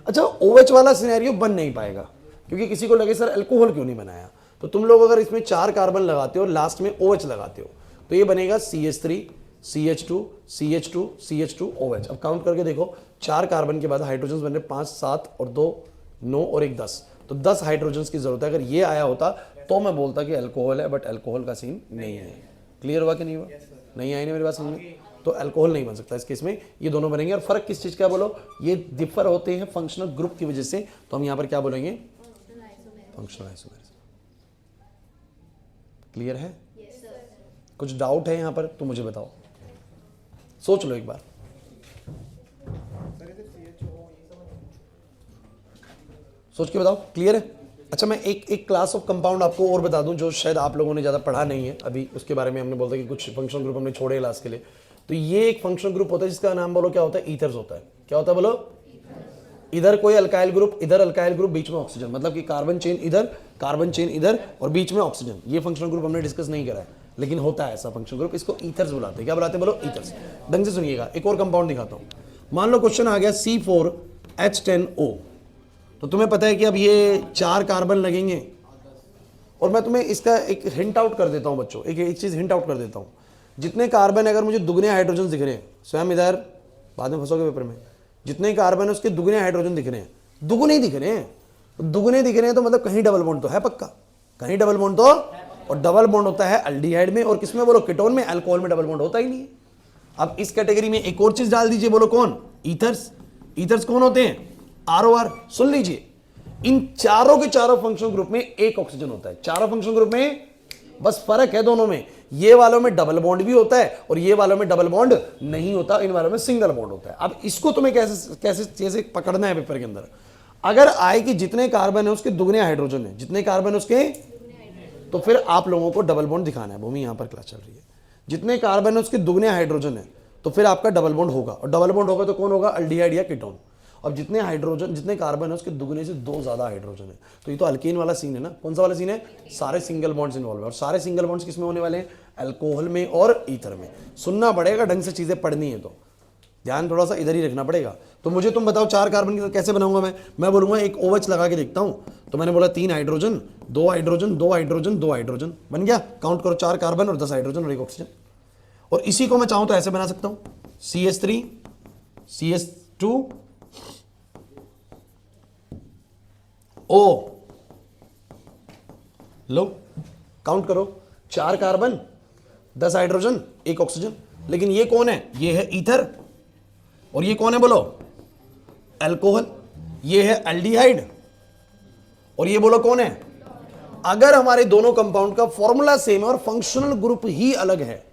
अच्छा, OH वाला सिनेरियो बन नहीं पाएगा, क्योंकि किसी को लगे सर अल्कोहल क्यों नहीं बनाया, तो तुम लोग अगर इसमें 4 कार्बन लगाते हो, लास्ट में OH लगाते हो, तो ये बनेगा CH3 CH2 CH2 CH2 OH। अब काउंट करके देखो, 4 कार्बन के बाद हाइड्रोजन बन रहे 5 7 और 2 9 और 1 10, तो 10 हाइड्रोजन की जरूरत है। अगर ये आया होता तो मैं बोलता कि अल्कोहल है, बट अल्कोहल का सीन नहीं है। क्लियर हुआ कि नहीं हुआ, नहीं आई ना मेरी बात समझ में। तो अल्कोहल नहीं बन सकता इस केस में, ये दोनों बनेंगे। और फर्क किस चीज का बोलो, ये डिफर होते हैं फंक्शनल ग्रुप की वजह से, तो हम यहां पर क्या बोलेंगे, फंक्शनल आइसोमेरिज्म। क्लियर है, कुछ डाउट है यहां पर तो मुझे बताओ, सोच लो एक बार। सोच के बताओ, क्लियर है। अच्छा, मैं एक क्लास ऑफ कंपाउंड आपको और बता दूं जो शायद आप लोगों ने ज़्यादा पढ़ा नहीं है अभी, उसके बारे में हमने बोलता कि कुछ फंक्शनल ग्रुप हमने छोड़े क्लास के लिए। तो ये एक फंक्शनल ग्रुप होता है जिसका नाम बोलो क्या होता है, ईथर्स होता है। क्या होता है बोलो, इधर कोई अल्काइल ग्रुप, इधर अल्काइल ग्रुप, बीच में ऑक्सीजन, मतलब कि कार्बन चेन इधर और बीच में ऑक्सीजन। ये फंक्शनल ग्रुप हमने डिस्कस नहीं करा है, लेकिन होता है ऐसा फंक्शनल ग्रुप, इसको ईथर्स बुलाते हैं। क्या बुलाते हैं बोलो, ईथर्स। ढंग से सुनिएगा, एक और कंपाउंड दिखाता हूं। मान लो क्वेश्चन आ गया C4H10O, तो तुम्हें पता है कि अब ये 4 कार्बन लगेंगे और मैं तुम्हें इसका एक हिंट आउट कर देता हूं बच्चों, एक चीज हिंट आउट कर देता हूं। जितने कार्बन अगर मुझे दुगने हाइड्रोजन दिख रहे हैं, स्वयं इधर बाद में फंसोगे पेपर में, जितने कार्बन है उसके दुगने हाइड्रोजन दिख रहे हैं, दुगने दिख रहे हैं, दुगने दिख रहे हैं तो मतलब कहीं डबल बॉन्ड तो है पक्का, कहीं डबल बॉन्ड तो, और डबल बॉन्ड होता है अल्डिहाइड में, और किसमें बोलो, कीटोन में। अल्कोहल में डबल बॉन्ड होता ही नहीं है। अब इस कैटेगरी में एक और चीज डाल दीजिए, बोलो कौन, ईथर्स। ईथर्स कौन होते हैं, आरओआर। सुन लीजिए, इन चारों के चारों फंक्शनल ग्रुप में एक ऑक्सीजन होता है, चारों फंक्शनल ग्रुप में, बस फर्क है दोनों में, ये वालों में डबल बॉन्ड भी होता है और ये वालों में डबल बॉन्ड नहीं होता, इन वालों में सिंगल बॉन्ड होता है। अब इसको तुम्हें कैसे कैसे कैसे पकड़ना है पेपर के अंदर। अगर आए कि जितने कार्बन है उसके दुगने हाइड्रोजन है, जितने कार्बन है उसके, तो फिर आप लोगों को डबल बॉन्ड दिखाना है। भूमि यहां पर क्लास चल रही है। जितने कार्बन है उसके दुगने हाइड्रोजन है, तो फिर आपका डबल बॉन्ड होगा, और डबल बॉन्ड होगा तो कौन होगा, अल्डिहाइड या कीटोन। अब जितने हाइड्रोजन, जितने कार्बन है उसके दुगने से दो ज्यादा हाइड्रोजन है, तो ये तो अल्केन वाला सीन है ना। कौन सा वाला सीन है, सारे सिंगल बॉन्ड्स इन्वॉल्व है, और सारे सिंगल बॉन्ड्स किसमें होने वाले हैं, अल्कोहल में और ईथर में। सुनना पड़ेगा ढंग से, चीजें पढ़नी है तो ध्यान थोड़ा सा इधर ही रखना पड़ेगा। तो मुझे तुम बताओ 4 कार्बन की कैसे बनाऊंगा मैं बोलूंगा एक OH लगा के देखता हूं, तो मैंने बोला 3 हाइड्रोजन, 2 हाइड्रोजन, 2 हाइड्रोजन, 2 हाइड्रोजन, बन गया। काउंट करो, 4 कार्बन और 10 हाइड्रोजन और 1 ऑक्सीजन। और इसी को मैं चाहूं तो ऐसे बना सकता हूं, CH3 CH2 O। लो काउंट करो, 4 कार्बन, 10 हाइड्रोजन, 1 ऑक्सीजन। लेकिन ये कौन है, ये है ईथर, और ये कौन है बोलो, अल्कोहल। ये है एल्डिहाइड, और ये बोलो कौन है। अगर हमारे दोनों कंपाउंड का फॉर्मूला सेम है और फंक्शनल ग्रुप ही अलग है,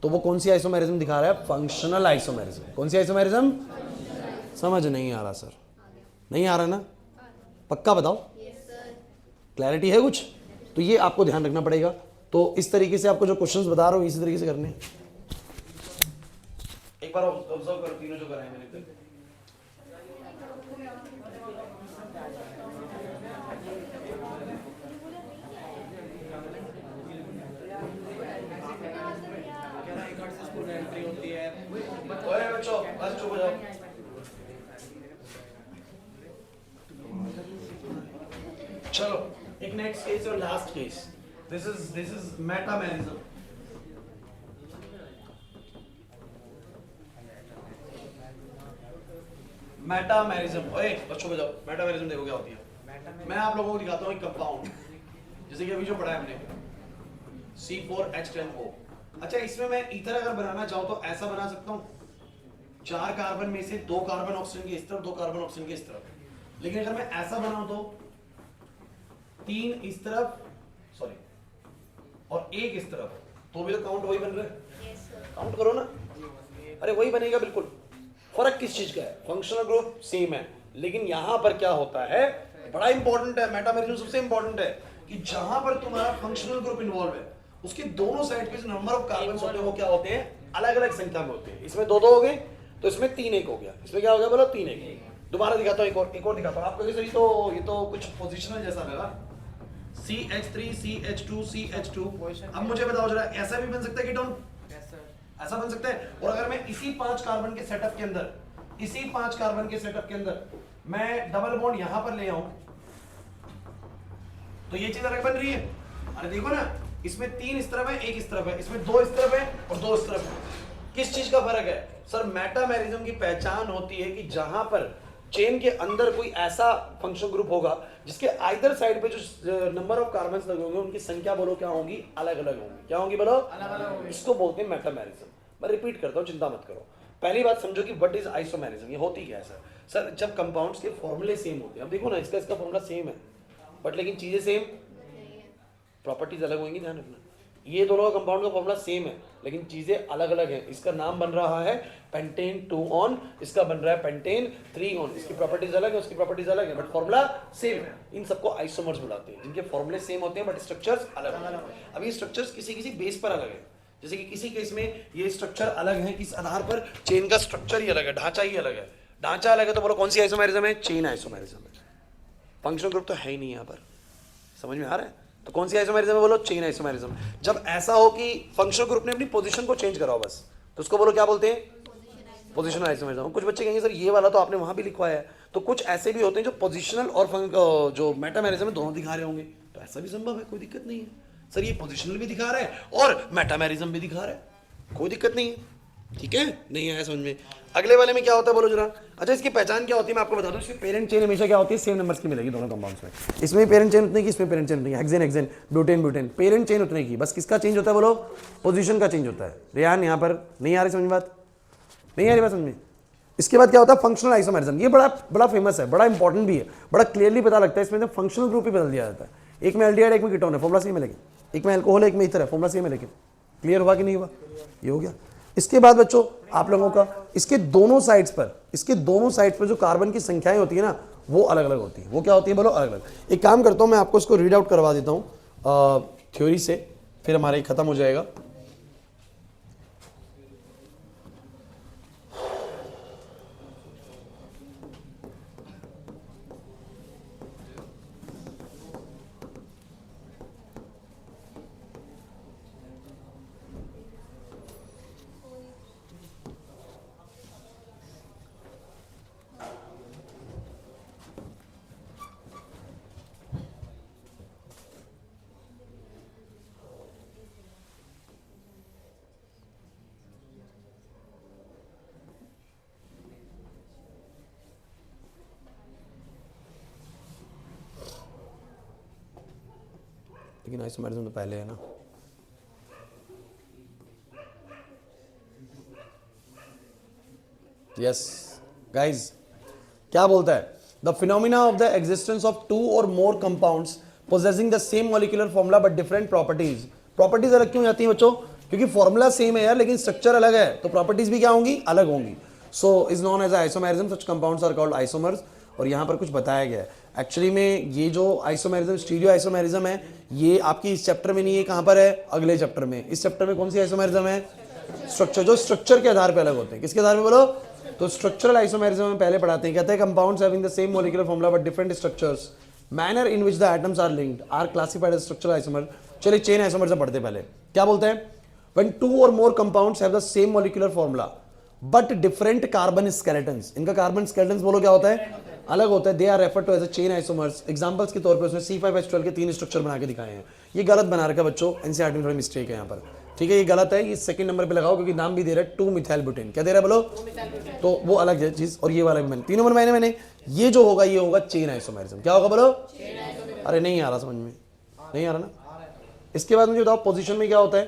तो वो कौन सी आइसोमेरिज्म दिखा रहा है, फंक्शनल आइसोमेरिज्म। कौन सी आइसोमेरिज्म, समझ नहीं आ रहा सर, नहीं आ रहा ना, पक्का बताओ, क्लैरिटी है कुछ, तो ये आपको ध्यान रखना पड़ेगा। तो इस तरीके से आपको जो क्वेश्चंस बता रहा हूं इसी तरीके से करने हैं। एक बार ऑब्जर्व करो तीनों जो कराए मैंने। बच्चों बस चुप हो जाओ। चलो एक नेक्स्ट केस और last case. This is metamerism. Metamerism, ओए बच्चों बजाओ। मेटामेरिज्म देखो क्या होती है। मैं आप लोगों को दिखाता हूँ एक कंपाउंड, जैसे कि अभी जो पढ़ा है हमने C4H10O। अच्छा, इसमें मैं ईथर अगर बनाना चाहूँ तो ऐसा बना सकता हूँ, 4 कार्बन में से 2 कार्बन ऑक्सीजन के इस तरफ, 2 कार्बन ऑक्सीजन के इस तरफ। लेकिन अगर मैं ऐसा बनाऊं तो 3 इस तरफ, सॉरी, और 1 इस तरफ, तो भी तो काउंट वही बन रहा है। काउंट करो ना, अरे वही बनेगा बिल्कुल। फर्क किस चीज का है, फंक्शनल ग्रुप सेम है, लेकिन यहां पर क्या होता है, बड़ा इंपॉर्टेंट है, मेटामेरिज्म सबसे इंपॉर्टेंट है, कि जहां पर तुम्हारा फंक्शनल ग्रुप इन्वॉल्व है उसके दोनों साइड पे जो नंबर ऑफ कार्बन होते हैं वो क्या होते हैं, अलग अलग संख्या में होते हैं। इसमें 2 हो गए, तो इसमें 3-1 हो गया। इसमें क्या हो गया बोलो, 3-1। दोबारा दिखाता हूँ, एक और दिखाता हूँ आपको। ये तो कुछ पोजिशनल जैसा लगा, CH3 CH2 CH2। अब मुझे बताओ जरा, ऐसा भी बन सकता है कीटोन, ऐसा बन सकता है। और अगर मैं इसी 5 कार्बन के सेटअप के अंदर, इसी 5 कार्बन के सेटअप के अंदर मैं डबल बॉन्ड यहां पर ले आऊं, तो ये चीज अलग बन रही है। अरे देखो ना, इसमें 3 इस तरफ है, 1 इस तरफ है, इसमें 2 इस तरफ है और 2 इस तरफ है। किस चीज का फर्क है सर, मेटामेरिज्म की पहचान होती है कि जहां पर चेन के अंदर कोई ऐसा फंक्शनल ग्रुप होगा जिसके आइदर साइड पे जो नंबर ऑफ कार्बन्स लगे होंगे उनकी संख्या बोलो क्या होगी, अलग अलग होंगी। क्या होंगी बोलो, अलग अलग होंगी। इसको बोलते हैं मेटामेरिज्म। मैं रिपीट करता हूं, चिंता मत करो। पहली बात समझो कि व्हाट इज आइसोमेरिज्म, ये होती क्या है सर। सर जब कंपाउंड्स के फॉर्मूले सेम होते हैं, अब देखो ना, इसका फॉर्मूला सेम है बट लेकिन चीजें सेम, प्रॉपर्टीज अलग होंगी, ध्यान रखना। ये दोनों का कंपाउंड का फॉर्मूला सेम है लेकिन चीजें अलग अलग हैं। इसका नाम बन रहा है पेंटेन 2 ऑन, इसका बन रहा है पेंटेन 3 ऑन। इसकी प्रॉपर्टीज अलग है, उसकी प्रॉपर्टीज अलग है, बट फॉर्मूला सेम है। इन सबको आइसोमर्स बुलाते हैं, जिनके फॉर्मूले सेम होते हैं बट स्ट्रक्चर्स अलग अलग हैं। अब ये स्ट्रक्चर्स किसी किसी बेस पर अलग है, जैसे कि किसी केस में ये स्ट्रक्चर अलग है, किस आधार पर, चेन का स्ट्रक्चर ही अलग है, ढांचा ही अलग है। ढांचा अलग है तो बोलो कौन सी आइसोमेरिज्म है, चेन आइसोमेरिज्म है। फंक्शनल ग्रुप तो है ही नहीं यहाँ पर, समझ में आ रहा है। तो कौन सी आइसोमेरिज्म है बोलो, चेन आइसोमेरिज्म। जब ऐसा हो कि फंक्शनल ग्रुप ने अपनी पोजीशन को चेंज कराओ बस, तो उसको बोलो क्या बोलते हैं, पोजीशनल आइसोमेरिज्म। कुछ बच्चे कहेंगे सर ये वाला तो आपने वहां भी लिखवाया है, तो कुछ ऐसे भी होते हैं जो पोजीशनल और जो मेटामेरिज्म है दोनों दिखा रहे होंगे। तो ऐसा भी संभव है, कोई दिक्कत नहीं है। सर ये पोजिशनल भी दिखा रहा है और मेटामेरिज्म भी दिखा रहा है, कोई दिक्कत नहीं है। ठीक है, नहीं आया समझ में। अगले वाले में क्या होता है बोलो जरा। अच्छा इसकी पहचान क्या होती है मैं आपको बता दूं। इसकी पेरेंट चेन हमेशा क्या होती है, सेम नंबर्स की मिलेगी दोनों कंपाउंड्स में। इसमें पेरेंट चेन उतने की, इसमें पेरेंट चेन उतनी की, hexane hexane, butane butane, parent chain उतने की। बस किसका चेंज होता है बोलो, पोजीशन का चेंज होता है। रेहान यहाँ पर नहीं आ रही समझ बात, नहीं आ रही बात समझ में। इसके बाद क्या होता है, फंक्शनल आइसोमेरिज्म। ये बड़ा फेमस है, बड़ा इंपॉर्टेंट भी है, बड़ा क्लियरली पता लगता है। इसमें फंक्शनल ग्रुप ही बदल दिया जाता है। एक में एल्डिहाइड, एक में कीटोन है, फॉर्मुला सेम है, लेकिन एक में अल्कोहल है, एक में ईथर है, फॉर्मुला सेम है। लेकिन क्लियर हुआ कि नहीं हुआ, ये हो गया। इसके बाद बच्चों आप लोगों का इसके दोनों साइड्स पर जो कार्बन की संख्याएं होती है ना, वो अलग अलग होती है। वो क्या होती है बोलो, अलग अलग। एक काम करता हूं मैं आपको इसको रीड आउट करवा देता हूं थ्योरी से, फिर हमारे खत्म हो जाएगा। लेकिन आइसोमेरिज्म तो पहले है ना। यस गाइज, क्या बोलता है, the phenomena of the existence of two और more compounds possessing the same molecular formula but different properties. Properties अलग क्यों जाती हैं बच्चों, क्योंकि फॉर्मूला सेम है यार, लेकिन स्ट्रक्चर अलग है, तो प्रॉपर्टीज भी क्या होंगी, अलग होंगी। So is known as isomerism, such compounds are called isomers. और यहाँ पर कुछ बताया गया है एक्चुअली में, ये जो आइसोमेरिज्म, स्टीरियो आइसोमेरिज्म है, ये आपकी इस चैप्टर में नहीं है, कहाँ पर है, अगले चैप्टर में। इस चैप्टर में कौन सी आइसोमेरिज्म है, स्ट्रक्चर, जो स्ट्रक्चर के आधार पर अलग होते हैं। किसके आधार पर बोलो, तो स्ट्रक्चरल आइसोमेरिज्म में पहले पढ़ाते हैं, कहते हैं compounds having the same molecular formula but different structures, manner in which the atoms are linked are classified as structural isomer. चलिए चेन आइसोमेरिज्म पढ़ते पहले। क्या बोलते हैं, व्हेन टू और more compounds have the same molecular formula but different carbon skeletons, इनका कार्बन स्केलेटन्स बोलो क्या होता है, अलग होता है। They are referred to as a chain isomers. Examples के तौर पे उसने C5H12 के 3 स्ट्रक्चर बना के दिखाए हैं। ये गलत बना रखा बच्चों, एनसीईआरटी में थोड़ी मिस्टेक है यहाँ पर, ठीक है, ये गलत है। ये सेकंड नंबर पे लगाओ, क्योंकि नाम भी दे रहा है 2 मिथाइल ब्यूटेन। क्या दे रहा है बोलो, तो वो अलग है चीज। और ये वाला भी मैंने 3 नंबर मैंने ये जो होगा, ये होगा चेन आइसोमेरिज्म। क्या होगा बोलो, अरे नहीं आ रहा समझ में, नहीं आ रहा ना। इसके बाद मुझे बताओ पोजीशन में क्या होता है,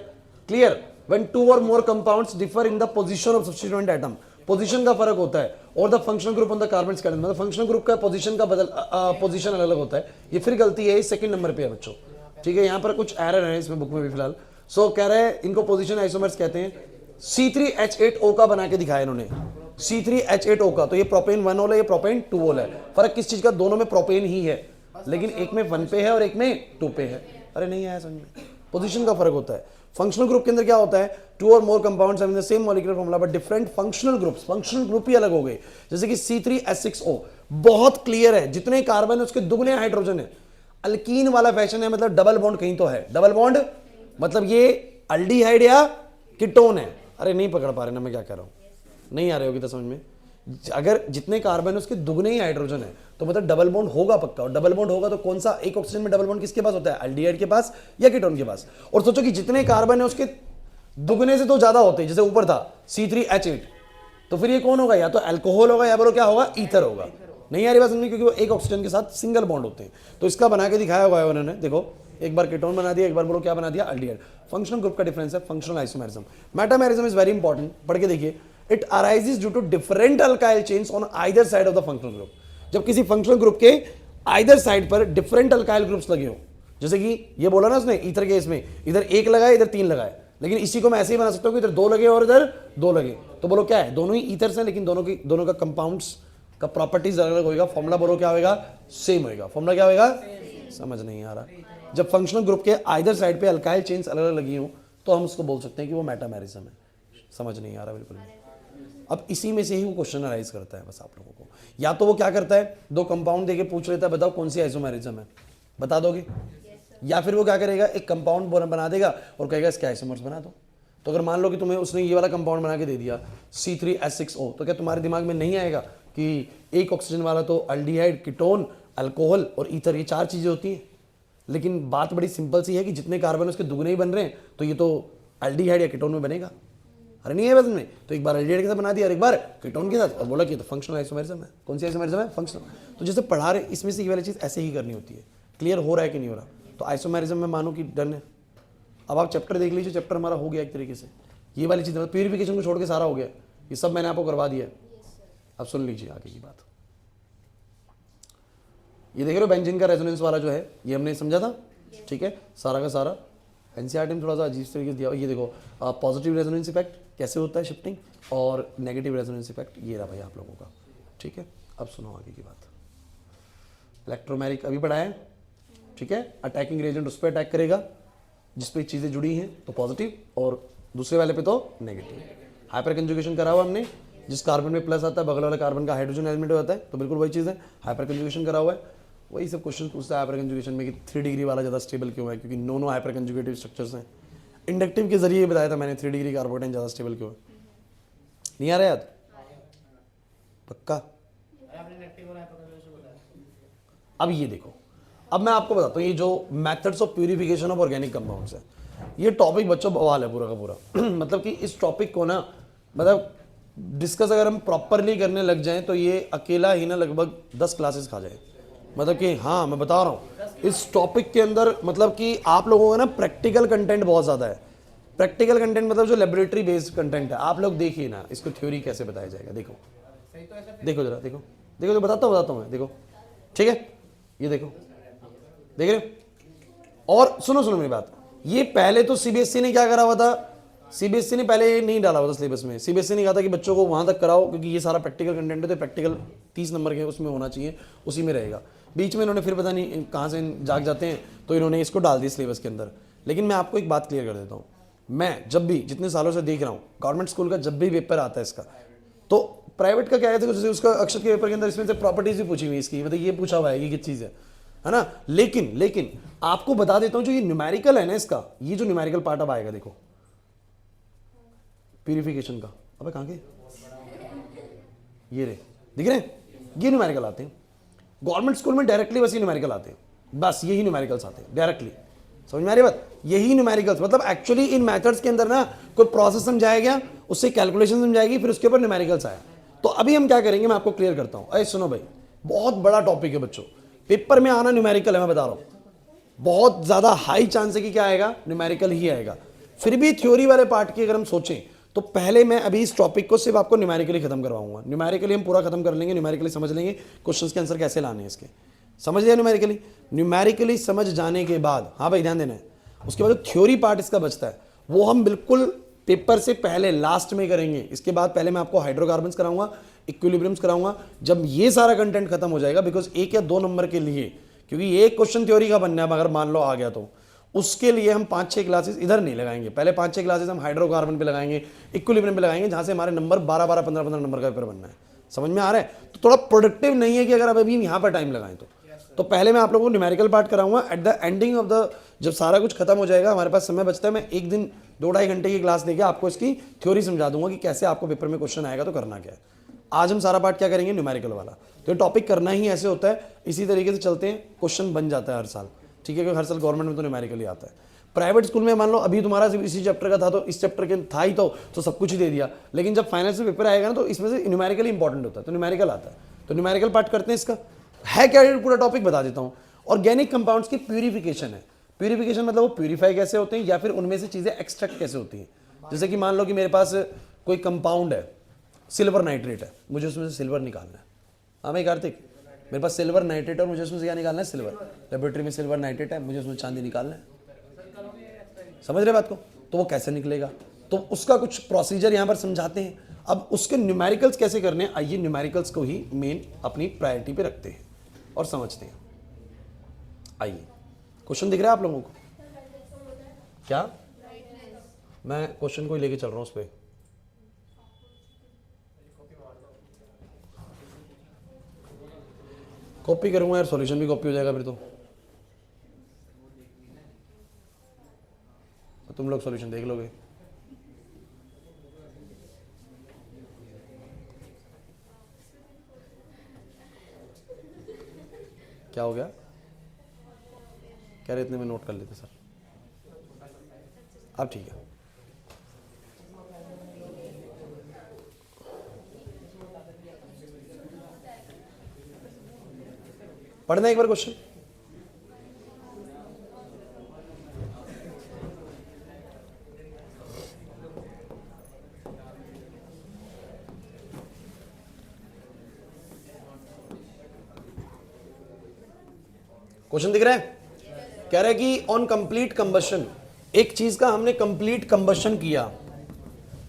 क्लियर। व्हेन टू और more compounds differ in the position of substituent atom, position का फर्क होता है। Or the functional group on the carbon skeleton, मतलब फंक्शनल ग्रुप का पोजीशन का पोजीशन अलग अलग होता है। ये फिर गलती है, सेकंड नंबर पे है बच्चों, ठीक है। यहाँ पर कुछ एरर है इसमें बुक में भी फिलहाल। सो कह रहे हैं इनको पोजीशन आइसोमर्स कहते हैं। C3H8O का बना के दिखाया इन्होंने, C3H8O का। तो ये प्रोपेन 1 होल है, ये प्रोपेन 2 होल है। फर्क किस चीज का, दोनों में प्रोपेन ही है, लेकिन एक में 1 पे है और एक में 2 पे है। अरे नहीं आया समझ में, पोजीशन का फर्क होता है। फंक्शनल ग्रुप के अंदर क्या होता है, टू और more compounds having the same molecular formula but different functional groups, functional group ही अलग हो गए। जैसे कि C3H6O बहुत क्लियर है, जितने कार्बन है उसके दुगने हाइड्रोजन है। अल्कीन वाला फैशन है, मतलब डबल बॉन्ड कहीं तो है, डबल बॉन्ड मतलब ये अल्डिहाइड या कीटोन है। अरे नहीं पकड़ पा रहे ना मैं क्या कह रहा हूं, नहीं आ रही होगी तो समझ में। अगर जितने कार्बन है उसके दुगने ही हाइड्रोजन है, तो मतलब डबल बॉन्ड होगा पक्का। और डबल बॉन्ड होगा तो कौन सा, एक ऑक्सीजन में डबल बॉन्ड किसके पास होता है, अल्डिहाइड के पास या कीटोन के पास। और सोचो कि जितने कार्बन है उसके दुगने से तो ज्यादा होते हैं, जैसे ऊपर था C3H8, तो फिर ये कौन होगा, या तो अल्कोहल होगा या बोलो क्या होगा, ईथर होगा। नहीं आ रही बात समझ, क्योंकि वो एक ऑक्सीजन के साथ सिंगल बॉन्ड होते हैं। तो इसका बना के दिखाया हुआ है उन्होंने, देखो एक बार कीटोन बना दिया, एक बार बोलो क्या बना दिया, अल्डिहाइड। फंक्शनल ग्रुप का डिफरेंस है, functional isomerism. Metamerism is very important, पढ़ के देखिए। It arises due to different alkyl chains on either side of the functional group. जब किसी फंक्शनल ग्रुप के आइदर साइड पर डिफरेंट अल्काइल ग्रुप्स लगे हो, जैसे कि ये बोला ना उसने ईथर केस में, इधर 1 लगाए इधर 3 लगाए, लेकिन इसी को मैं ऐसे ही बना सकता हूँ कि इधर 2 लगे और इधर 2 लगे। तो बोलो क्या है, दोनों ही ईथर्स हैं, लेकिन दोनों का कंपाउंड्स का प्रॉपर्टीज अलग अलग होगा। फॉर्मूला बोलो क्या होगा, सेम होगा। फॉर्मूला क्या होगा, समझ नहीं आ रहा। जब फंक्शनल ग्रुप के आइदर साइड पे अल्काइल चेन्स अलग अलग लगी हो, तो हम उसको बोल सकते हैं कि वो मेटामेरिज्म है। समझ नहीं आ रहा बिल्कुल। अब इसी में से ही वो क्वेश्चन अराइज करता है बस आप लोगों को। या तो वो क्या करता है, 2 कंपाउंड देके पूछ लेता है बताओ कौन सी आइसोमेरिज्म है, बता दोगे। या फिर वो क्या करेगा, एक कंपाउंड बना देगा और कहेगा इसके आइसोमर्स बना दो। तो अगर मान लो कि तुम्हें उसने ये वाला कंपाउंड बना के दे दिया C3H6O, तो क्या तुम्हारे दिमाग में नहीं आएगा कि एक ऑक्सीजन वाला तो अल्डिहाइड, कीटोन, अल्कोहल और ईथर, ये 4 चीजें होती हैं। लेकिन बात बड़ी सिंपल सी है कि जितने कार्बन उसके दुगने ही बन रहे हैं, तो ये तो एल्डिहाइड या कीटोन में बनेगा। अरे नहीं है वजन में, तो एक बार एल्डिहाइड के साथ बना दिया और एक बार कीटोन के साथ, और बोला कि तो फंक्शनल आइसोमेरिज्म है। कौन सी आइसोमेरिज्म है? फंक्शनल। तो जैसे पढ़ा रहे इसमें से ये वाली चीज़ ऐसे ही करनी होती है। क्लियर हो रहा है कि नहीं हो रहा? तो आइसोमेरिज्म में मानो कि डन है। अब आप चैप्टर देख लीजिए, चैप्टर हमारा हो गया एक तरीके से। ये वाली चीज़ प्यूरिफिकेशन को छोड़ के सारा हो गया, ये सब मैंने आपको करवा दिया। अब सुन लीजिए आगे की बात। ये देख रहे हो बेंजीन का रेजोनेंस वाला जो है, ये हमने समझा था, ठीक है, सारा का सारा। एनसीईआरटी में थोड़ा सा अजीब तरीके से दिया। ये देखो पॉजिटिव रेजोनेंस इफेक्ट कैसे होता है शिफ्टिंग, और नेगेटिव रेजोनेंस इफेक्ट ये रहा भाई आप लोगों का, ठीक है। अब सुनो आगे की बात। इलेक्ट्रोमैग्नेटिक अभी पढ़ा है, ठीक है। अटैकिंग रेजेंट उस पर अटैक करेगा जिस पे चीज़ें जुड़ी हैं तो पॉजिटिव, और दूसरे वाले पे तो नेगेटिव। हाइपर कंजुगेशन करा हुआ हमने, जिस कार्बन में प्लस आता है बगल वाले कार्बन का हाइड्रोजन एलिमेंट होता है, तो बिल्कुल वही चीज़ है, हाइपर कंजुगेशन करा हुआ है। वही सब क्वेश्चन पूछता है हाइपर कंजुगेशन में कि 3 डिग्री वाला ज़्यादा स्टेबल क्यों है, क्योंकि नो हाइपर कंजुगेटिव स्ट्रक्चर्स हैं। इंडक्टिव के जरिए बताया था मैंने 3 डिग्री कार्बोनेट ज़्यादा स्टेबल क्यों है। नहीं आ रहा याद? पक्का? अब ये देखो, अब मैं आपको बताता हूँ ये जो methods of purification of organic compounds है, ये टॉपिक बच्चों बवाल है पूरा का पूरा। मतलब कि इस टॉपिक को ना, मतलब डिस्कस अगर हम प्रॉपरली करने लग जाएं तो ये अकेला ही ना लगभग 10 क्लासेस खा जाए। मतलब कि हाँ मैं बता रहा हूँ इस टॉपिक के अंदर, मतलब कि आप लोगों का ना प्रैक्टिकल कंटेंट बहुत ज़्यादा है। प्रैक्टिकल कंटेंट मतलब जो लेबोरेटरी बेस्ड कंटेंट है, आप लोग देखिए ना इसको थ्योरी कैसे बताया जाएगा। देखो देखो जरा, देखो देखो, तो बताता हूँ मैं, देखो ठीक है, ये देखो देख रहे हो। और सुनो सुनो मेरी बात, ये पहले तो सीबीएसई ने क्या करा हुआ था, सीबीएसई ने पहले ये नहीं डाला हुआ था सिलेबस में। सीबीएसई ने कहा था कि बच्चों को वहां तक कराओ क्योंकि ये सारा प्रैक्टिकल कंटेंट है, तो प्रैक्टिकल 30 नंबर के उसमें होना चाहिए, उसी में रहेगा। बीच में इन्होंने फिर पता नहीं कहाँ से जाग जाते हैं, तो इन्होंने इसको डाल दिया सिलेबस के अंदर। लेकिन मैं आपको एक बात क्लियर कर देता हूँ, मैं जब भी जितने सालों से देख रहा हूँ गवर्नमेंट स्कूल का जब भी पेपर आता है इसका, तो प्राइवेट का क्या है, जैसे उसका अक्षर के पेपर के अंदर इसमें से प्रॉपर्टीज भी पूछी हुई इसकी, मतलब ये पूछा हुआ है कि किस चीज़ है ना। लेकिन आपको बता देता हूं जो ये न्यूमेरिकल है ना इसका, ये जो न्यूमेरिकल पार्ट अब आएगा देखो प्यूरिफिकेशन का, अबे कहां गए ये रे, दिख रहे हैं, ये न्यूमेरिकल आते हैं गवर्नमेंट स्कूल में डायरेक्टली, बस ये न्यूमेरिकल आते हैं, बस यही न्यूमेरिकल्स आते हैं डायरेक्टली। समझ में आ रही बात? यही न्यूमेरिकल्स, मतलब एक्चुअली इन मेथड्स के अंदर ना कोई प्रोसेस समझाया गया, उससे कैलकुलेशन समझाएगी, फिर उसके ऊपर न्यूमेरिकल्स आया। तो अभी हम क्या करेंगे मैं आपको क्लियर करता हूं। अरे सुनो भाई, बहुत बड़ा टॉपिक है बच्चों, पेपर में आना न्यूमेरिकल है, मैं बता रहा हूं बहुत ज्यादा हाई चांस है कि क्या आएगा, न्यूमेरिकल ही आएगा। फिर भी थ्योरी वाले पार्ट की अगर हम सोचें तो पहले मैं अभी इस टॉपिक को सिर्फ आपको न्यूमेरिकली खत्म करवाऊंगा। न्यूमेरिकली हम पूरा खत्म कर लेंगे, न्यूमेरिकली समझ लेंगे क्वेश्चंस के आंसर कैसे लाने हैं इसके, समझ लिया न्यूमेरिकली। न्यूमेरिकली समझ जाने के बाद, हाँ भाई ध्यान देना है, उसके बाद जो थ्योरी पार्ट इसका बचता है वो हम बिल्कुल पेपर से पहले लास्ट में करेंगे। इसके बाद पहले मैं आपको हाइड्रोकार्बन्स कराऊंगा, इक्विलिब्रियम्स कराऊंगा। जब ये सारा कंटेंट खत्म हो जाएगा, बिकॉज 1 या 2 नंबर के लिए, क्योंकि एक क्वेश्चन थ्योरी का बनना है अगर मान लो आ गया, तो उसके लिए हम 5-6 क्लासेस इधर नहीं लगाएंगे। पहले 5-6 क्लासेस हम हाइड्रोकार्बन पे लगाएंगे, इक्विलिब्रियम पे लगाएंगे, जहां से हमारे नंबर 12-12, 15-15 नंबर का पेपर बनना है। समझ में आ रहा है? तो थोड़ा प्रोडक्टिव नहीं है कि अगर अब अभी यहां पर टाइम लगाएं तो पहले मैं आप लोगों को न्यूमेरिकल पार्ट कराऊंगा। At the ending of the, जब सारा कुछ खत्म हो जाएगा, हमारे पास समय बचता है, मैं एक दिन 2-2.5 घंटे की क्लास देके आपको इसकी थ्योरी समझा दूंगा कि कैसे आपको पेपर में क्वेश्चन आएगा तो करना क्या है। आज हम सारा पार्ट क्या करेंगे, न्यूमेरिकल वाला। तो ये टॉपिक करना ही ऐसे होता है, इसी तरीके से चलते हैं, क्वेश्चन बन जाता है हर साल, ठीक है, क्योंकि हर साल गवर्नमेंट में तो न्यूमेरिकल ही आता है। प्राइवेट स्कूल में मान लो अभी तुम्हारा इसी चैप्टर का था, तो इस चैप्टर के था ही तो सब कुछ ही दे दिया, लेकिन जब फाइनल से पेपर आएगा ना तो इसमें से न्यूमेरिकल इंपॉर्टेंट होता है, तो न्यूमेरिकल आता है। तो न्यूमेरिकल पार्ट करते हैं। इसका है क्या, पूरा टॉपिक बता देता हूँ। ऑर्गेनिक कंपाउंड्स की प्यूरिफिकेशन है। प्यूरिफिकेशन मतलब वो प्यूरिफाई कैसे होते हैं, या फिर उनमें से चीजें एक्सट्रैक्ट कैसे होती हैं। जैसे कि मान लो कि मेरे पास कोई कंपाउंड है, सिल्वर नाइट्रेट है, मुझे उसमें से सिल्वर निकालना है। हाँ भाई कार्तिक, मेरे पास सिल्वर नाइट्रेट और मुझे उसमें से क्या निकालना है, सिल्वर। लेबोरेटरी में सिल्वर नाइट्रेट है, मुझे उसमें चांदी निकालना है। समझ रहे बात को? तो वो कैसे निकलेगा, तो उसका कुछ प्रोसीजर यहाँ पर समझाते हैं। अब उसके न्यूमेरिकल्स कैसे करने हैं, आइए न्यूमेरिकल्स को ही मेन अपनी प्रायोरिटी पे रखते हैं और समझते हैं। आइए, क्वेश्चन दिख रहा है आप लोगों को क्या? मैं क्वेश्चन को ही लेके चल रहा हूँ उस पर। कॉपी करूंगा यार, सॉल्यूशन भी कॉपी हो जाएगा फिर तो तुम लोग सॉल्यूशन देख लोगे। क्या हो गया, कह रहे इतने में नोट कर लेते सर। अब ठीक है, पढ़ना एक बार क्वेश्चन। क्वेश्चन दिख रहा है? कह रहा है कि ऑन कंप्लीट कंबशन, एक चीज का हमने कंप्लीट कंबशन किया,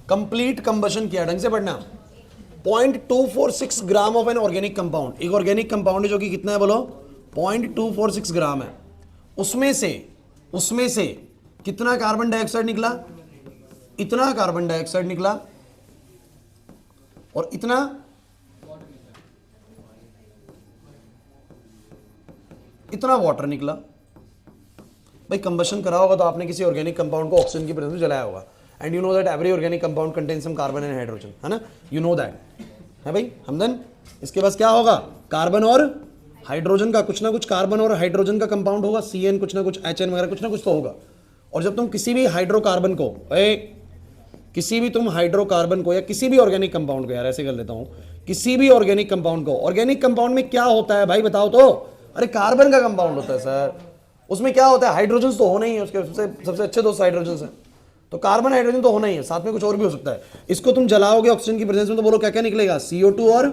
कंप्लीट कंबशन किया, ढंग से पढ़ना। 0.246 gram of an organic compound, एक ऑर्गेनिक कंपाउंड है जो कि कितना है बोलो, 0.246 ग्राम है। उसमें से कितना कार्बन डाइऑक्साइड निकला, इतना कार्बन डाइऑक्साइड निकला और इतना वाटर निकला। भाई कंबशन करा होगा तो आपने किसी ऑर्गेनिक कंपाउंड को ऑक्सीजन की प्रेजेंस में जलाया होगा, and you know that every organic compound contain some carbon and hydrogen, है ना, यू नो दैट, है भाई हमदन। इसके पास क्या होगा, कार्बन और हाइड्रोजन का कुछ ना कुछ, कार्बन और हाइड्रोजन का कंपाउंड होगा, CN कुछ ना कुछ, HN वगैरह कुछ ना कुछ तो होगा। और जब तुम किसी भी हाइड्रोकार्बन को, किसी भी तुम हाइड्रोकार्बन को या किसी भी ऑर्गेनिक कंपाउंड को, यार ऐसे कर लेता हूं, किसी भी ऑर्गेनिक कंपाउंड को, ऑर्गेनिक कंपाउंड में क्या होता है भाई बताओ तो, अरे कार्बन का कंपाउंड होता है सर। उसमें क्या होता है, हाइड्रोजन तो होना ही है, उसके सबसे अच्छे दोस्त हाइड्रोजन है, तो कार्बन हाइड्रोजन तो होना ही है, साथ में कुछ और भी हो सकता है। इसको तुम जलाओगे ऑक्सीजन की प्रेजेंस में तो बोलो क्या क्या निकलेगा, CO2 और,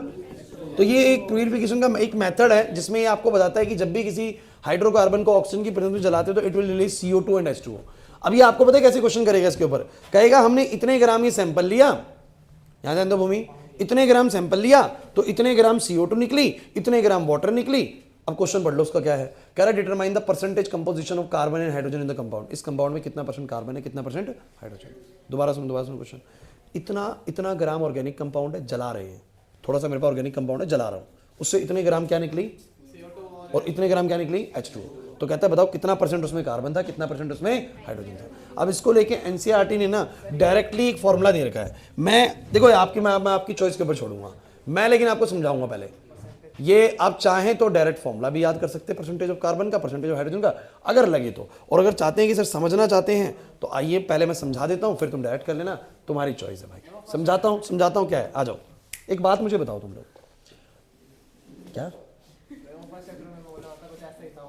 तो ये एक प्यूरिफिकेशन का एक मेथड है जिसमें ये आपको बताता है कि जब भी किसी हाइड्रोकार्बन को ऑक्सीजन की प्रेजेंस में जलाते हो तो it will release CO2 and H2O। अब ये आपको पता है कैसे क्वेश्चन करेगा इसके ऊपर, कहेगा हमने इतने ग्राम ये सैंपल लिया, यहां ध्यान दो भूमि, इतने ग्राम सैंपल लिया तो इतने ग्राम CO2 निकली, इतने ग्राम वाटर निकली। अब क्वेश्चन पढ़ लो उसका क्या है, कह रहा है determine the percentage composition of carbon and hydrogen in the compound, इस कंपाउंड में कितना परसेंट कार्बन है, कितना परसेंट हाइड्रोजन। दोबारा सुन क्वेश्चन, इतना ग्राम ऑर्गेनिक कंपाउंड है, जला रहे हैं, थोड़ा सा मेरे पास ऑर्गेनिक कंपाउंड है जला रहा हूं, उससे इतने ग्राम क्या निकली और इतने ग्राम क्या निकली, H2O। तो कहता है बताओ कितना परसेंट उसमें कार्बन था, कितना परसेंट उसमें हाइड्रोजन था। अब इसको लेके एनसीईआरटी ने ना डायरेक्टली एक फॉर्मूला दे रखा है, मैं देखो मैं आपकी चॉइस के ऊपर छोड़ूंगा, मैं लेकिन आपको समझाऊंगा पहले। ये आप चाहें तो डायरेक्ट फॉर्मूला भी याद कर सकते हैं, परसेंटेज ऑफ कार्बन का, परसेंटेज ऑफ हाइड्रोजन का, अगर लगे तो। और अगर चाहते हैं कि सर समझना चाहते हैं तो आइए पहले मैं समझा देता हूं, फिर तुम डायरेक्ट कर लेना, तुम्हारी चॉइस है भाई। समझाता हूं क्या है, आ जाओ। एक बात मुझे बताओ तुम लोग, क्या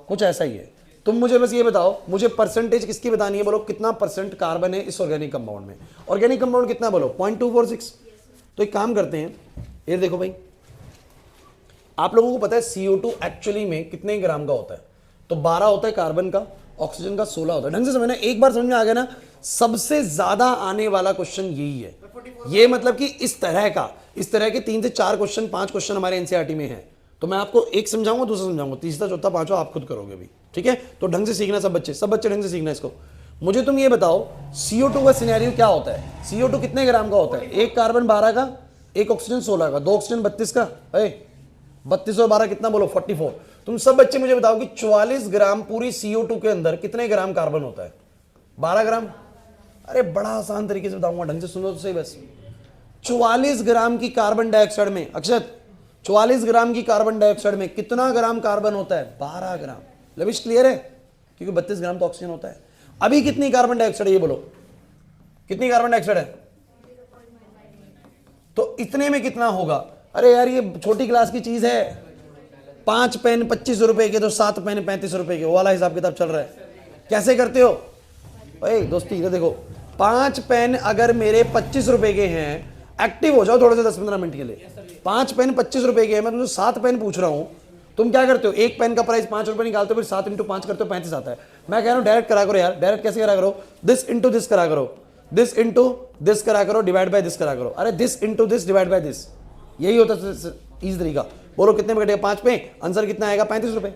कुछ ऐसा ही है, तुम मुझे बस ये बताओ, मुझे परसेंटेज किसकी बतानी है, बोलो कितना परसेंट कार्बन है इस ऑर्गेनिक कंपाउंड में। ऑर्गेनिक कंपाउंड कितना बोलो, 0.246। तो एक काम करते हैं, ये देखो भाई, आप लोगों को पता है CO2 एक्चुअली में कितने ग्राम का होता है, तो 12 होता है कार्बन का, ऑक्सीजन का 16 होता है। ढंग से समझना, एक बार समझ में आ गया ना, सबसे ज्यादा आने वाला क्वेश्चन यही है। ये मतलब कि इस तरह के 3 से 4 क्वेश्चन, 5 क्वेश्चन हमारे एनसीईआरटी में है। तो मैं आपको एक समझाऊंगा, दूसरा समझाऊंगा, तीसरा चौथा पांचवा आप खुद करोगे भी, ठीक है। तो ढंग से सीखना सब बच्चे ढंग से सीखना इसको। मुझे तुम ये बताओ, CO2 का सिनेरियो क्या होता है, CO2 कितने ग्राम का होता है, एक कार्बन 12 का, एक ऑक्सीजन 16 का, 2 ऑक्सीजन 32 का, 32 और 12 कितना बोलो, 44। तुम सब बच्चे मुझे बताओ कि 44 ग्राम पूरी CO2 के अंदर कितने ग्राम कार्बन होता है, 12 ग्राम। अरे बड़ा आसान तरीके से बताऊंगा, ढंग से सुनो तो सही बस। 44 ग्राम की कार्बन डाइऑक्साइड में, अक्षत 44 ग्राम की कार्बन डाइऑक्साइड में कितना ग्राम कार्बन होता है, 12 ग्राम। लविश क्लियर है, क्योंकि 32 ग्राम तो ऑक्सीजन होता है। अभी कितनी कार्बन डाइऑक्साइड है ये बोलो, कितनी कार्बन डाइऑक्साइड है, तो इतने में कितना होगा। अरे यार ये छोटी क्लास की चीज है, 5 पेन 25 रुपए के तो 7 पेन 35 रुपए के, वो वाला हिसाब किताब चल रहा है। कैसे करते हो भाई दोस्ती, इधर देखो, 5 पेन अगर मेरे 25 रुपए के हैं, एक्टिव हो जाओ थोड़े से 10-15 मिनट के लिए। 5 पेन 25 रुपए के हैं, मैं तुमसे 7 पेन पूछ रहा हूं, तुम क्या करते हो, एक पेन का प्राइस 5 रुपए निकालते हो, फिर 7 × 5 करते हो, 35 आता है। मैं कह रहा हूं डायरेक्ट करा करो यार, डायरेक्ट कैसे करा करो, दिस इंटू दिस करा करो, दिस इंटू दिस करा करो, डिवाइड बाय दिस करा करो। अरे this into this divide by this, यही होता है इजी तरीका। बोलो कितने में कटेगा, 5 पे, आंसर कितना आएगा, 35 रुपए।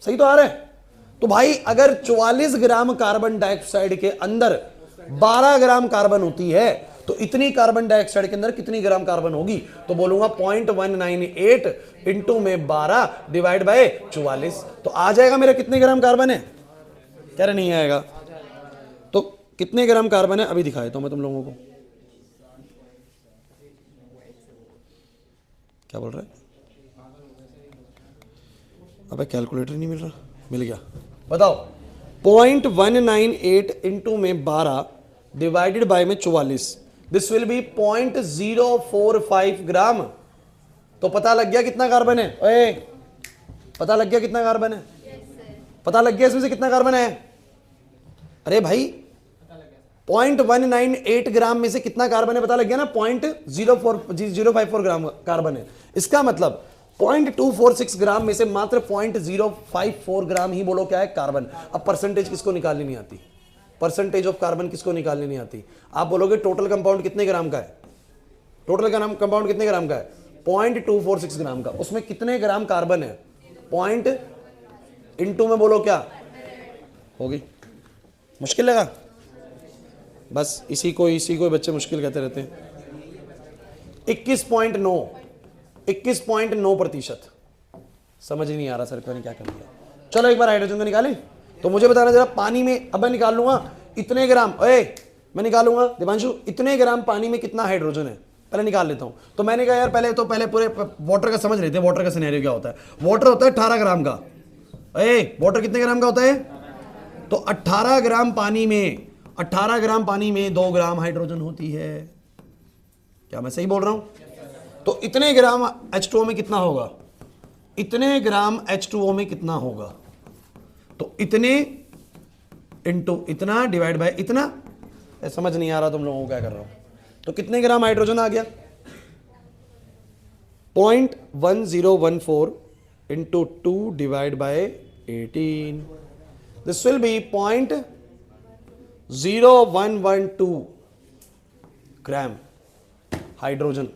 सही तो आ रहा है। तो भाई अगर 44 ग्राम कार्बन डाइऑक्साइड के अंदर 12 ग्राम कार्बन होती है, तो इतनी कार्बन डाइऑक्साइड के अंदर कितनी ग्राम कार्बन होगी, तो बोलूंगा 0.198 इंटू में 12 डिवाइड बाय 44, तो आ जाएगा मेरा कितने ग्राम कार्बन है, कह रहे नहीं आएगा। तो कितने ग्राम कार्बन है अभी दिखाया तो मैं तुम लोगों को, क्या बोल रहा है, अबे कैलकुलेटर नहीं मिल रहा, मिल गया, बताओ 0.198 इंटू में 12 डिवाइडेड बाय में 44, दिस विल बी 0.045 ग्राम। तो पता लग गया कितना कार्बन है? ओए, पता लग गया कितना कार्बन है? पता लग गया इसमें से कितना कार्बन है? अरे भाई 0.198 ग्राम में से कितना कार्बन है पता लग गया ना? 0.054 ग्राम कार्बन है। इसका मतलब 0.246 ग्राम में से मात्र 0.054 ग्राम ही बोलो क्या है? कार्बन। अब परसेंटेज किसको निकालनी नहीं आती? परसेंटेज ऑफ कार्बन किसको निकालनी नहीं आती? आप बोलोगे टोटल कंपाउंड कितने ग्राम का है? टोटल कंपाउंड कितने ग्राम का है? 0.246 ग्राम का। उसमें कितने ग्राम कार्बन है? पॉइंट इंटू में बोलो क्या होगी? मुश्किल लगा? बस इसी को बच्चे मुश्किल कहते रहते हैं। 21.9%। समझ ही नहीं आ रहा सर ने क्या कर दिया। चलो एक बार हाइड्रोजन को निकालें। तो मुझे बताना जरा, पानी में अब मैं निकाल लूंगा इतने ग्राम, मैं निकालूंगा दिवांशु, इतने ग्राम पानी में कितना हाइड्रोजन है पहले निकाल लेता हूं। तो मैंने कहा यार पहले पूरे वाटर का समझ लेते हैं। वाटर का सिनेरियो क्या होता है? वाटर होता है 18 ग्राम का। वाटर कितने ग्राम का होता है? तो 18 ग्राम पानी में 2 ग्राम हाइड्रोजन होती है। क्या मैं सही बोल रहा हूं? तो इतने ग्राम H2O में कितना होगा? इतने ग्राम H2O में कितना होगा? तो इतने इंटू इतना डिवाइड बाय इतना। समझ नहीं आ रहा तुम लोगों को क्या कर रहा हूं? तो कितने ग्राम हाइड्रोजन आ गया? 0.1014 into 2 divide by 18, this will be 0.0112 gram hydrogen.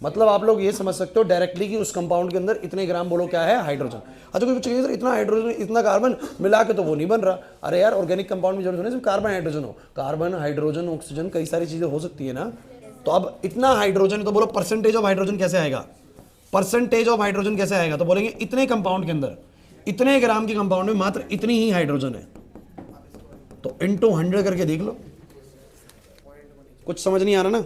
मतलब आप लोग ये समझ सकते हो डायरेक्टली कि उस कंपाउंड के अंदर इतने ग्राम बोलो क्या है? हाइड्रोजन। अच्छा कोई चाहिए सर इतना हाइड्रोजन इतना कार्बन मिला के तो वो नहीं बन रहा। अरे यार ऑर्गेनिक कंपाउंड में जरूरत नहीं सिर्फ कार्बन हाइड्रोजन हो। कार्बन हाइड्रोजन ऑक्सीजन कई सारी चीजें हो सकती है ना। तो अब इतना हाइड्रोजन, तो बोलो परसेंटेज ऑफ हाइड्रोजन कैसे आएगा? परसेंटेज ऑफ हाइड्रोजन कैसे आएगा? तो बोलेंगे इतने कंपाउंड के अंदर, इतने ग्राम के कंपाउंड में मात्र इतनी ही हाइड्रोजन है। तो इंटू 100 करके देख लो। कुछ समझ नहीं आ रहा ना?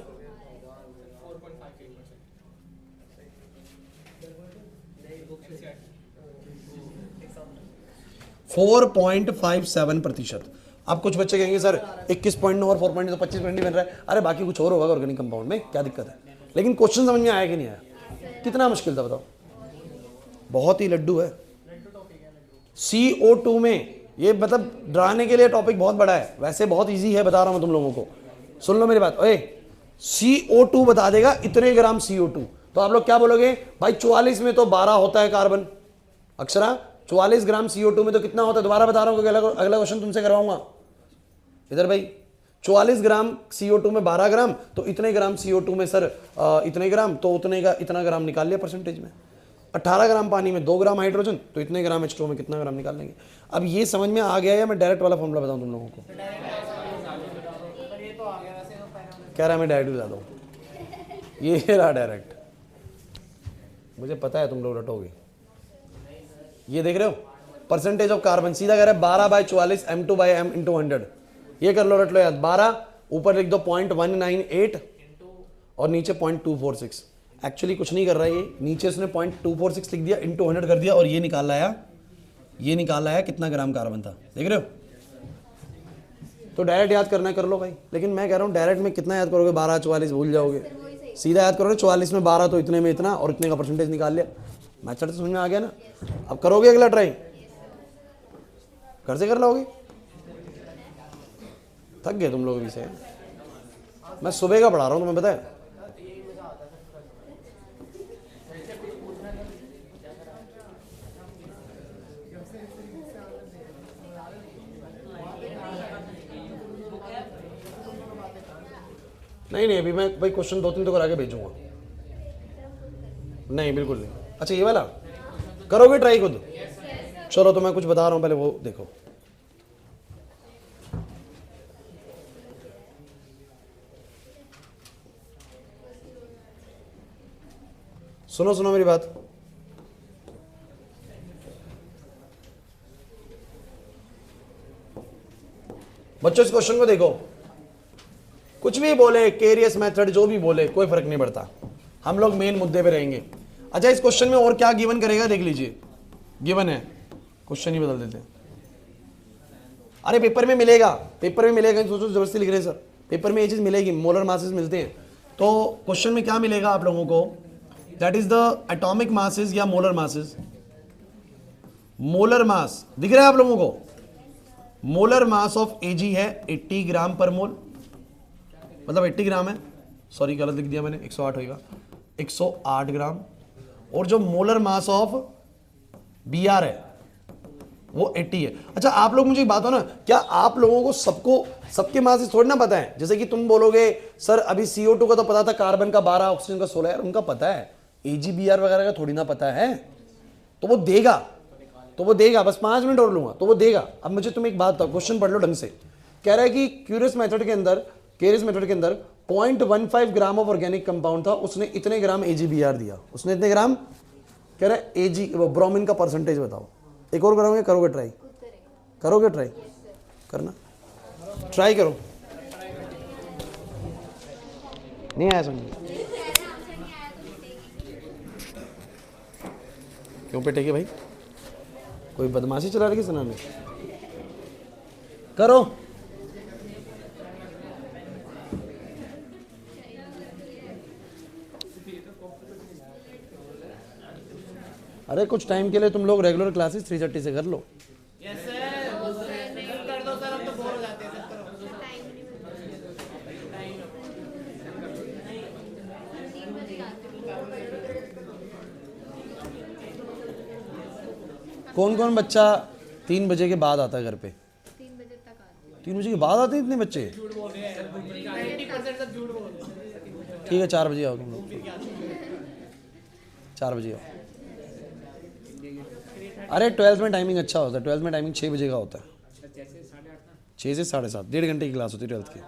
4.57%। अब कुछ बच्चे कहेंगे सर 21.9 और 4.9 तो 25% बन रहा है। अरे बाकी कुछ और होगा ऑर्गेनिक कंपाउंड में, क्या दिक्कत है? लेकिन क्वेश्चन समझ में आया कि नहीं आया? कितना मुश्किल था बताओ? बहुत ही लड्डू है। CO2 में ये मतलब डराने के लिए टॉपिक बहुत बड़ा है, वैसे बहुत इजी है, बता रहा हूं तुम लोगों को। सुन लो मेरी बात। CO2 बता देगा इतने ग्राम CO2। तो आप लोग क्या बोलोगे भाई? 44 में तो 12 होता है कार्बन। अक्षरा 44 ग्राम CO2 में तो कितना होता है? दोबारा बता रहा हूं, अगला क्वेश्चन तुमसे करवाऊंगा। इधर भाई 44 ग्राम CO2 में 12 ग्राम, तो इतने ग्राम CO2 में सर इतने ग्राम, तो उतने का इतना ग्राम निकाल लिया परसेंटेज में। 18 ग्राम पानी में 2 ग्राम हाइड्रोजन, तो इतने ग्राम H2O में कितना ग्राम निकाल लेंगे? अब ये समझ में आ गया या मैं डायरेक्ट वाला फॉर्मूला बताऊं तुम लोगों को? कह रहा मैं डायरेक्ट बता दूं। ये रहा डायरेक्ट। मुझे पता है तुम लोग रटोगे। ये देख रहे हो परसेंटेज ऑफ कार्बन, सीधा कह रहा है 12/44 M2/M इंटू 100। ये कर लो, रट लो याद। 12 ऊपर लिख दो 0.198 और नीचे 0.246। एक्चुअली कुछ नहीं कर रहा है ये, नीचे उसने 0.246 लिख दिया, इंटू 100 कर दिया और ये निकाल आया कितना ग्राम कार्बन था। देख रहे हो? तो डायरेक्ट याद करना है कर लो भाई, लेकिन मैं कह रहा हूँ डायरेक्ट में कितना याद करोगे? 12/44 भूल जाओगे। सीधा याद करोगे 44 में 12 तो इतने में इतना और इतने का परसेंटेज निकाल लिया। मैथड तो समझ में आ गया ना? अब करोगे अगला ट्राई? घर से कर लोगे? थक गए तुम लोग भी से। मैं सुबह का पढ़ा रहा हूँ तुम्हें पता है। नहीं अभी मैं भाई क्वेश्चन 2-3 तो करा के भेजूंगा। नहीं बिल्कुल नहीं। अच्छा ये वाला करोगे ट्राई खुद? चलो तो मैं कुछ बता रहा हूं, पहले वो देखो। सुनो मेरी बात। बच्चों इस क्वेश्चन को देखो। कुछ भी बोले, केरियस मेथड जो भी बोले, कोई फर्क नहीं पड़ता, हम लोग मेन मुद्दे पे रहेंगे। अच्छा इस क्वेश्चन में और क्या गिवन करेगा देख लीजिए। गिवन है क्वेश्चन ही बदल देते हैं। अरे पेपर में मिलेगा, पेपर में मिलेगा, सोचो जबरदस्ती लिख रहे हैं सर, पेपर में ये चीज मिलेगी, मोलर मासेस मिलते हैं। तो क्वेश्चन में क्या मिलेगा आप लोगों को, that is the atomic masses या मोलर मासेस। मोलर मास दिख रहा है आप लोगों को, मोलर मास ऑफ Ag है 80 ग्राम पर मोल, मतलब 80 ग्राम है, सॉरी गलत लिख दिया मैंने, 108 होगा, 108 ग्राम। और जो मोलर मास ऑफ Br है वो 80 है। अच्छा आप लोग मुझे एक बात हो ना, क्या आप लोगों को सबको सबके मासेस थोड़ी ना पता है? जैसे कि तुम बोलोगे सर अभी CO2 का तो पता था, कार्बन का 12, ऑक्सीजन का 16, यार उनका पता है, AgBr वगैरह का थोड़ी ना पता है, तो वो देगा, तो वो देगा, बस 5 मिनट और लूंगा तो वो देगा। अब मुझे तुम एक बात बताओ, क्वेश्चन पढ़ लो ढंग से। कह रहा है कि क्यूरियस मेथड के अंदर 0.15 ग्राम ऑफ ऑर्गेनिक कंपाउंड था, उसने इतने ग्राम AgBr दिया, उसने इतने ग्राम, कह रहा है Ag वो ब्रोमीन का परसेंटेज बताओ। एक और करोगे, करोगे ट्राई, करोगे ट्राई, करना ट्राई करो, नहीं आया समझ, क्यों पिटेगी भाई, कोई बदमाशी चला रही है सुना में, करो। अरे कुछ टाइम के लिए तुम लोग रेगुलर क्लासेस 3:30 से कर लो। कौन कौन बच्चा 3 बजे के बाद आता है घर पे? 3 बजे तक आते 3 बजे के बाद आते हैं इतने बच्चे? ठीक है 4 बजे आओ तुम लोग, 4 बजे आओ। अरे 12th में टाइमिंग अच्छा होता है, 12th में टाइमिंग 6 बजे का होता है, 6 से 7:30, 1.5 घंटे की क्लास होती है 12th की।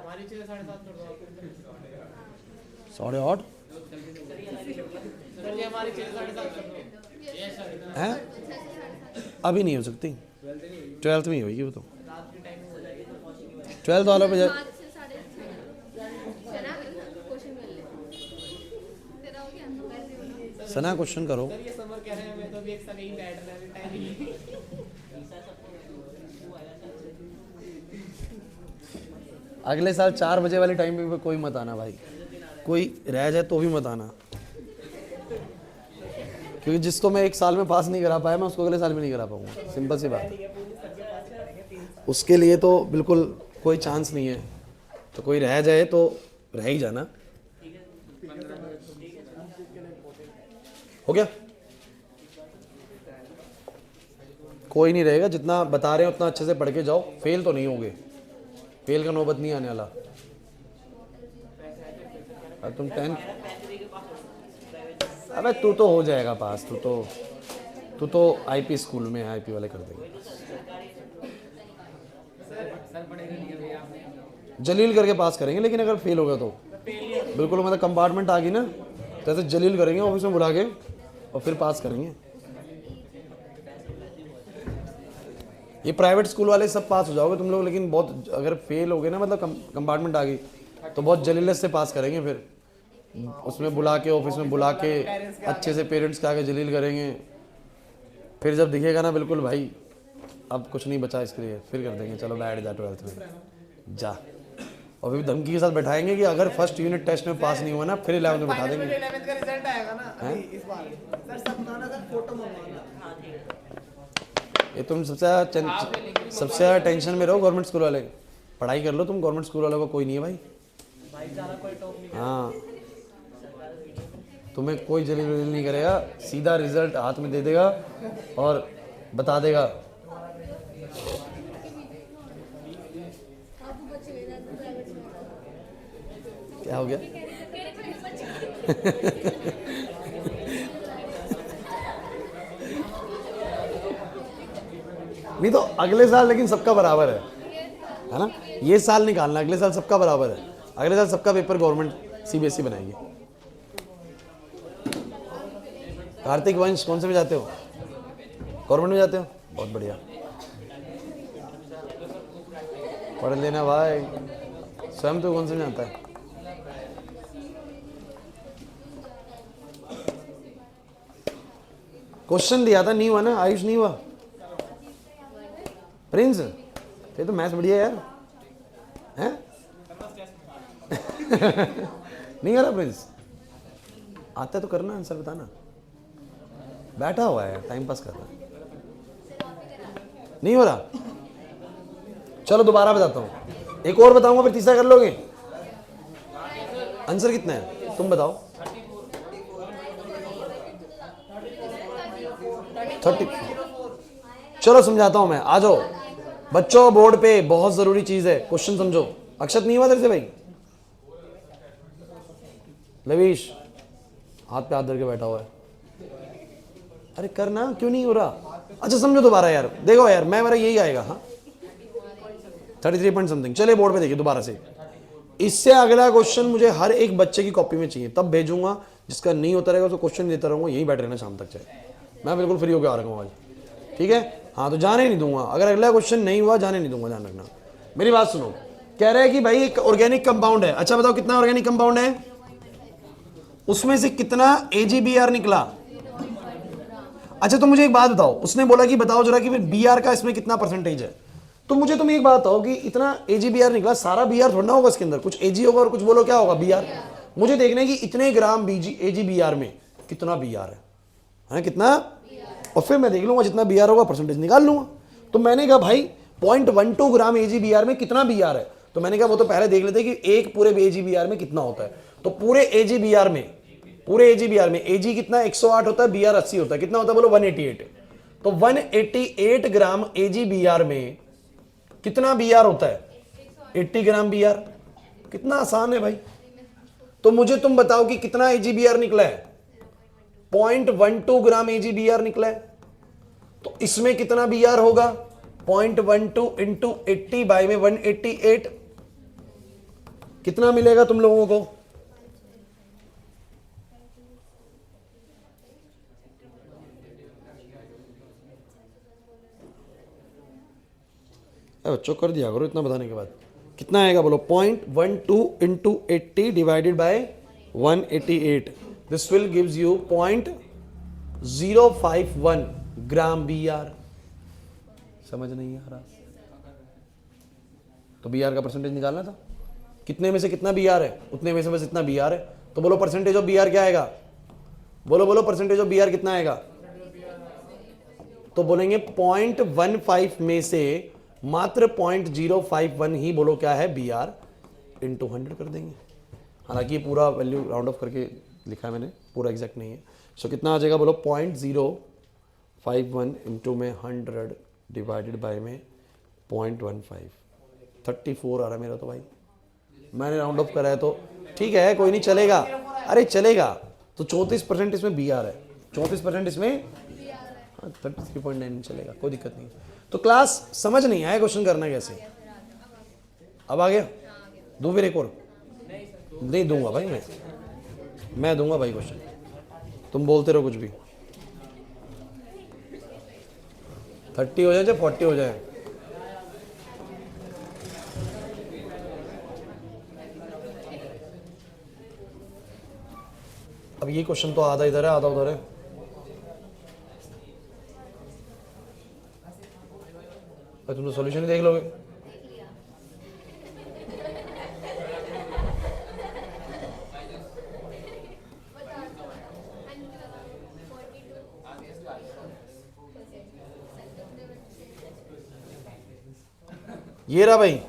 8:30 हैं, अभी नहीं हो सकती, 12th में ही होगी वो तो, 12th वालों पे सना क्वेश्चन करो। अगले साल 4 बजे वाली टाइम पे कोई मत आना भाई, कोई रह जाए तो भी मत आना, क्योंकि जिसको मैं 1 साल में पास नहीं करा पाया मैं उसको अगले साल में नहीं करा पाऊंगा, सिंपल सी बात, उसके लिए तो बिल्कुल कोई चांस नहीं है। तो कोई रह जाए तो रह ही जाना। हो गया, कोई नहीं रहेगा, जितना बता रहे हैं उतना अच्छे से पढ़ के जाओ, फेल तो नहीं होगे, फेल का नौबत नहीं आने वाला। अब तुम 10, अबे तू तो हो जाएगा पास, तू तो IP स्कूल में है, IP वाले कर देंगे। जलील करके पास करेंगे, लेकिन अगर फेल हो गया तो बिल्कुल, मतलब कंपार्टमेंट आ गई ना तो ऐसे जलील करेंगे ऑफिस में बुला के और फिर पास करेंगे। ये प्राइवेट स्कूल वाले सब पास हो जाओगे तुम लोग, लेकिन बहुत अगर फेल हो गए ना, मतलब कंपार्टमेंट आ गई तो बहुत जलीलत से पास करेंगे, फिर उसमें बुला के, ऑफिस में बुला के अच्छे से पेरेंट्स के आगे जलील करेंगे, फिर जब दिखेगा ना बिल्कुल भाई अब कुछ नहीं बचा इसके लिए, फिर कर देंगे चलो बैठ जा 12th में जा, और फिर धमकी के साथ बैठाएंगे कि अगर फर्स्ट यूनिट टेस्ट में पास नहीं हुआ ना फिर 11th में बैठा देंगे। ये तुम सबसे ज़्यादा टेंशन में रहो गवर्नमेंट स्कूल वाले, पढ़ाई कर लो तुम, गवर्नमेंट स्कूल वालों का कोई नहीं है भाई। हाँ तुम्हें कोई जलील वलील नहीं करेगा, सीधा रिजल्ट हाथ में दे देगा और बता देगा। क्या हो गया? नहीं तो अगले साल लेकिन सबका बराबर है ना, ये साल निकालना, अगले साल सबका बराबर है, अगले साल सबका पेपर गवर्नमेंट CBSE बनाएगी। कार्तिक वंश कौन से में जाते हो? गवर्नमेंट में जाते हो, बहुत बढ़िया, पढ़ लेना भाई। स्वयं तो कौन से में जाता है? क्वेश्चन दिया था, नहीं हुआ ना आयुष, नहीं हुआ, प्रिंस ये तो मैथ्स बढ़िया यार हैं नहीं आ रहा प्रिंस आता है तो करना आंसर बताना बैठा हुआ है टाइम पास कर रहा है नहीं हो रहा चलो दोबारा बताता हूं एक और बताऊंगा फिर तीसरा कर लोगे आंसर कितना है तुम बताओ 30 चलो समझाता हूं मैं आ जाओ बच्चों बोर्ड पे बहुत जरूरी चीज है क्वेश्चन समझो अक्षत नहीं हुआ तेरे से भाई लवीश हाथ पे हाथ धर के बैठा हुआ है अरे करना क्यों नहीं हो रहा अच्छा समझो दोबारा यार देखो यार मैं मेरा यही आएगा हाँ 33 पॉइंट समथिंग चलिए बोर्ड पे देखिए दोबारा से इससे अगला क्वेश्चन मुझे हर एक बच्चे की कॉपी में चाहिए तब भेजूंगा जिसका नहीं होता रहेगा उसको क्वेश्चन देता रहूंगा यही बैठ रहना शाम तक चाहे मैं बिल्कुल फ्री होकर आ रहा हूँ आज ठीक है हाँ तो जाने नहीं दूंगा अगर अगला क्वेश्चन नहीं हुआ जाने नहीं दूंगा ध्यान रखना मेरी बात सुनो कह रहे हैं कि भाई एक ऑर्गेनिक कंपाउंड है अच्छा बताओ कितना ऑर्गेनिक कंपाउंड है उसमें से कितना AgBr निकला अच्छा तो मुझे एक बात बताओ उसने बोला कि बताओ जरा कि फिर Br का इसमें कितना परसेंटेज है तो मुझे तुम एक बात बताओ कि इतना AgBr निकला सारा Br थोड़ा ना होगा इसके अंदर कुछ Ag होगा और कुछ बोलो क्या होगा Br मुझे देखना है कि इतने ग्राम AgBr में कितना Br है कितना और फिर मैं देख लूंगा जितना Br होगा परसेंटेज निकाल लूंगा तो मैंने कहा भाई 0.12 ग्राम AgBr में कितना Br है तो मैंने कहा वो तो पहले देख लेते कि एक पूरे AgBr में कितना होता है तो पूरे AgBr में Ag कितना 108 होता है Br 80 होता है कितना होता है बोलो 188 तो 188 ग्राम AgBr में कितना Br होता है 80 ग्राम Br कितना आसान है भाई तो मुझे तुम बताओ कि कितना AgBr निकला है 0.12 ग्राम AgBr निकला है तो इसमें कितना Br होगा 0.12 इंटू 80 बाई में 188 कितना मिलेगा तुम लोगों को बच्चों कर दिया करो इतना बताने के बाद कितना आएगा बोलो 0.12 into 80 divided by 188 this will gives you 0.051 gram Br समझ नहीं आ रहा तो Br का परसेंटेज निकालना था कितने में से कितना Br है उतने में से बस इतना Br है तो बोलो परसेंटेज ऑफ Br क्या आएगा बोलो परसेंटेज ऑफ Br कितना आएगा तो बोलेंगे 0.15 में से मात्र 0.051 ही बोलो क्या है Br इंटू 100 कर देंगे हालांकि ये पूरा वैल्यू राउंड ऑफ करके लिखा है मैंने पूरा एग्जैक्ट नहीं है सो कितना आ जाएगा बोलो 0.051 इंटू में 100 डिवाइडेड बाय में 0.15 34 आ रहा है मेरा तो भाई मैंने राउंड ऑफ करा है तो ठीक है कोई नहीं चलेगा अरे चलेगा तो 34% इसमें Br है 34% इसमें 33.9 चलेगा कोई दिक्कत नहीं तो क्लास समझ नहीं आया क्वेश्चन करना कैसे अब आ गया दूं फिर एक और नहीं दूंगा भाई मैं दूंगा भाई क्वेश्चन तुम बोलते रहो कुछ भी 30 हो जाए चाहे 40 हो जाए अब ये क्वेश्चन तो आधा इधर है आधा उधर है तुम तो सॉल्यूशन ही देख लोगे ये रहा भाई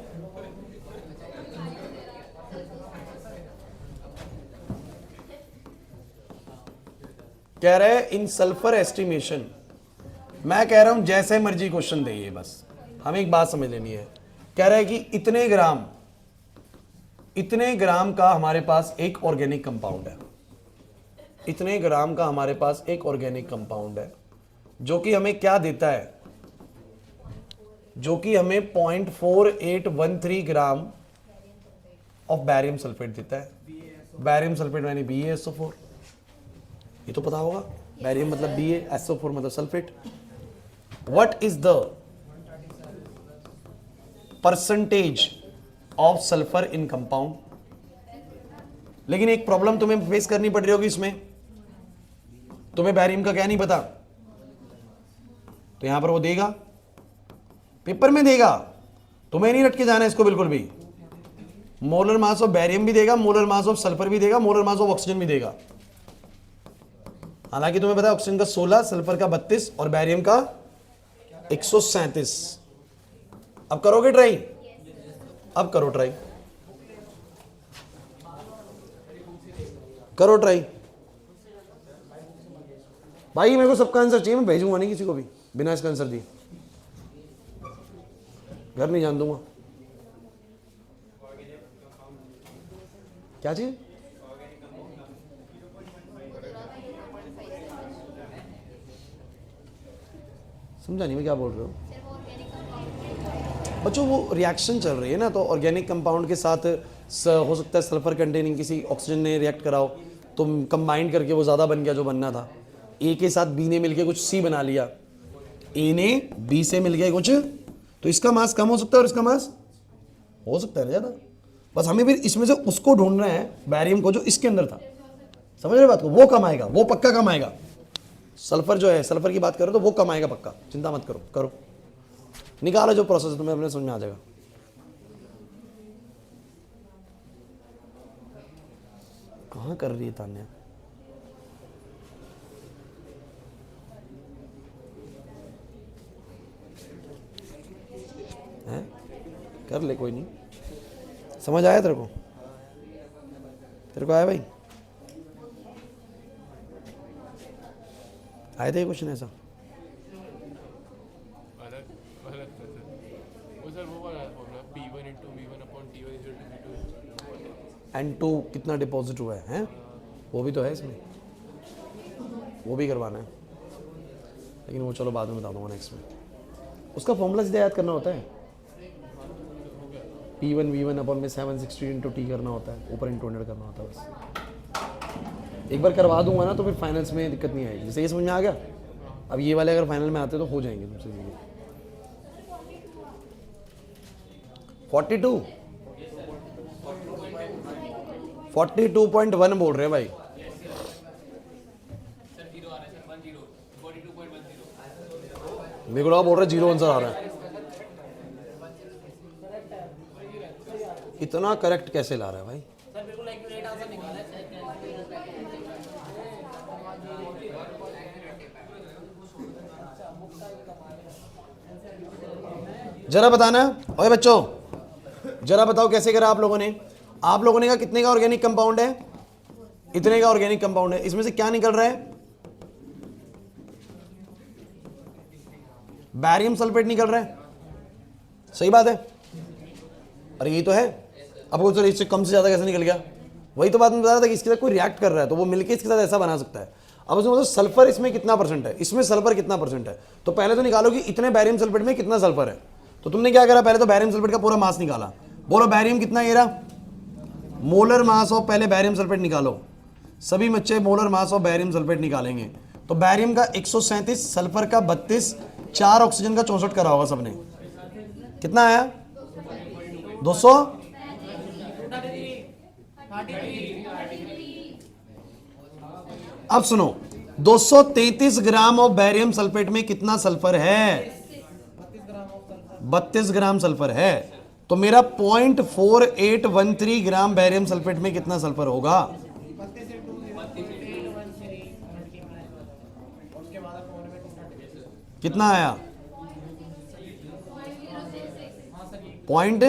कह रहे हैं इन सल्फर एस्टिमेशन मैं कह रहा हूं जैसे मर्जी क्वेश्चन दे ये बस हमें एक बात समझ लेनी है कह रहा है कि इतने ग्राम का हमारे पास एक ऑर्गेनिक कंपाउंड है इतने ग्राम का हमारे पास एक ऑर्गेनिक कंपाउंड है जो कि हमें क्या देता है जो कि हमें 0.4813 ग्राम ऑफ बैरियम सल्फेट देता है बैरियम सल्फेट यानी BaSO4 ये तो पता होगा बैरियम मतलब BaSO4 मतलब sulphate what is the percentage of sulphur in compound लेकिन एक प्रॉब्लम तुम्हें फेस करनी पड़ रही होगी इसमें तुम्हें बैरियम का क्या नहीं पता तो यहां पर वो देगा पेपर में देगा, तुम्हें नहीं रट के जाना है इसको बिल्कुल भी। मोलर मास ऑफ बैरियम भी देगा, मोलर मास ऑफ सल्फर भी देगा, मोलर मास ऑफ ऑक्सीजन भी देगा। हालांकि तुम्हें पता है ऑक्सीजन का 16, सल्फर का 32 और बैरियम का 137। अब करोगे ट्राई? अब करो ट्राई, करो ट्राई भाई। मेरे को सबका आंसर चाहिए, मैं भेजूंगा नहीं किसी को भी बिना इसका आंसर दिए, घर नहीं जान दूंगा। क्या चीज? समझा नहीं मैं क्या बोल रहे हो बच्चों। वो रिएक्शन चल रही है ना, तो ऑर्गेनिक कंपाउंड के साथ हो सकता है सल्फर कंटेनिंग किसी ऑक्सीजन ने रिएक्ट कराओ, तो कंबाइंड करके वो ज़्यादा बन गया जो बनना था। ए के साथ बी ने मिलके कुछ सी बना लिया, ए ने बी से मिलके कुछ, तो इसका मास कम हो सकता है और इसका मास हो सकता है ज़्यादा। बस हमें फिर इसमें से उसको ढूंढना है, बैरियम को, जो इसके अंदर था। समझ रहे बात को? वो कम आएगा, वो पक्का कम आएगा। सल्फर जो है, सल्फर की बात करो तो वो कम आएगा पक्का, चिंता मत करो। करो, निकालो जो प्रोसेस है, तुम्हें अपने समझ में आ जाएगा। कहाँ कर रही है तान्या? है? कर ले, कोई नहीं। समझ आया तेरे को? तेरे को आया भाई? आए थे क्वेश्चन ऐसा? N2 कितना डिपॉजिट हुआ है? वो भी तो है इसमें, वो भी करवाना है, लेकिन वो चलो बाद में बता दूंगा नेक्स्ट में। उसका फॉर्मूला सीधा याद करना होता है, P1 V1 अपॉन में 760 इंटू टी करना होता है, ऊपर इंटू 100 करना होता है बस। एक बार करवा दूंगा ना तो फिर फाइनल्स में दिक्कत नहीं आएगी। जैसे ये समझ में आ गया? अब ये वाले अगर फाइनल में आते तो हो जाएंगे तुमसे। 42 42.1 बोल रहे हैं भाई। मेरे को बोल रहे 0 आंसर आ रहा है। इतना करेक्ट कैसे ला रहा है भाई? जरा बताना। ओए बच्चों, जरा बताओ कैसे करा आप लोगों ने? आप लोगों ने कहा कितने का ऑर्गेनिक कंपाउंड है? इतने का ऑर्गेनिक कंपाउंड है। इसमें से क्या निकल रहा है? बैरियम सल्फेट निकल रहा है। सही बात है? अरे यही तो है। अब वो इससे कम से ज्यादा कैसे निकल गया? वही तो बात मैं बता रहा था कि इसके साथ कोई रिएक्ट कर रहा है तो वो मिलके इसके साथ ऐसा बना सकता है। अब उसमें मतलब सल्फर इसमें कितना परसेंट है, इसमें सल्फर कितना परसेंट है, तो पहले तो निकालो कि इतने बैरियम सल्फेट में कितना सल्फर है। तो तुमने क्या करा? पहले तो बैरियम सल्फेट का पूरा मास निकाला। बोलो बैरियम कितना? ये रहा मोलर मास ऑफ, पहले बैरियम सल्फेट निकालो। सभी बच्चे molar mass of barium sulphate निकालेंगे। तो बैरियम का 137, सल्फर का 32, 4 ऑक्सीजन का 64 करा होगा सबने। कितना आया? 200। अब सुनो, 233 ग्राम ऑफ बैरियम सल्फेट में कितना सल्फर है? 32 ग्राम सल्फर है। तो मेरा 0.4813 ग्राम बैरियम सल्फेट में कितना सल्फर होगा? कितना आया? पॉइंट,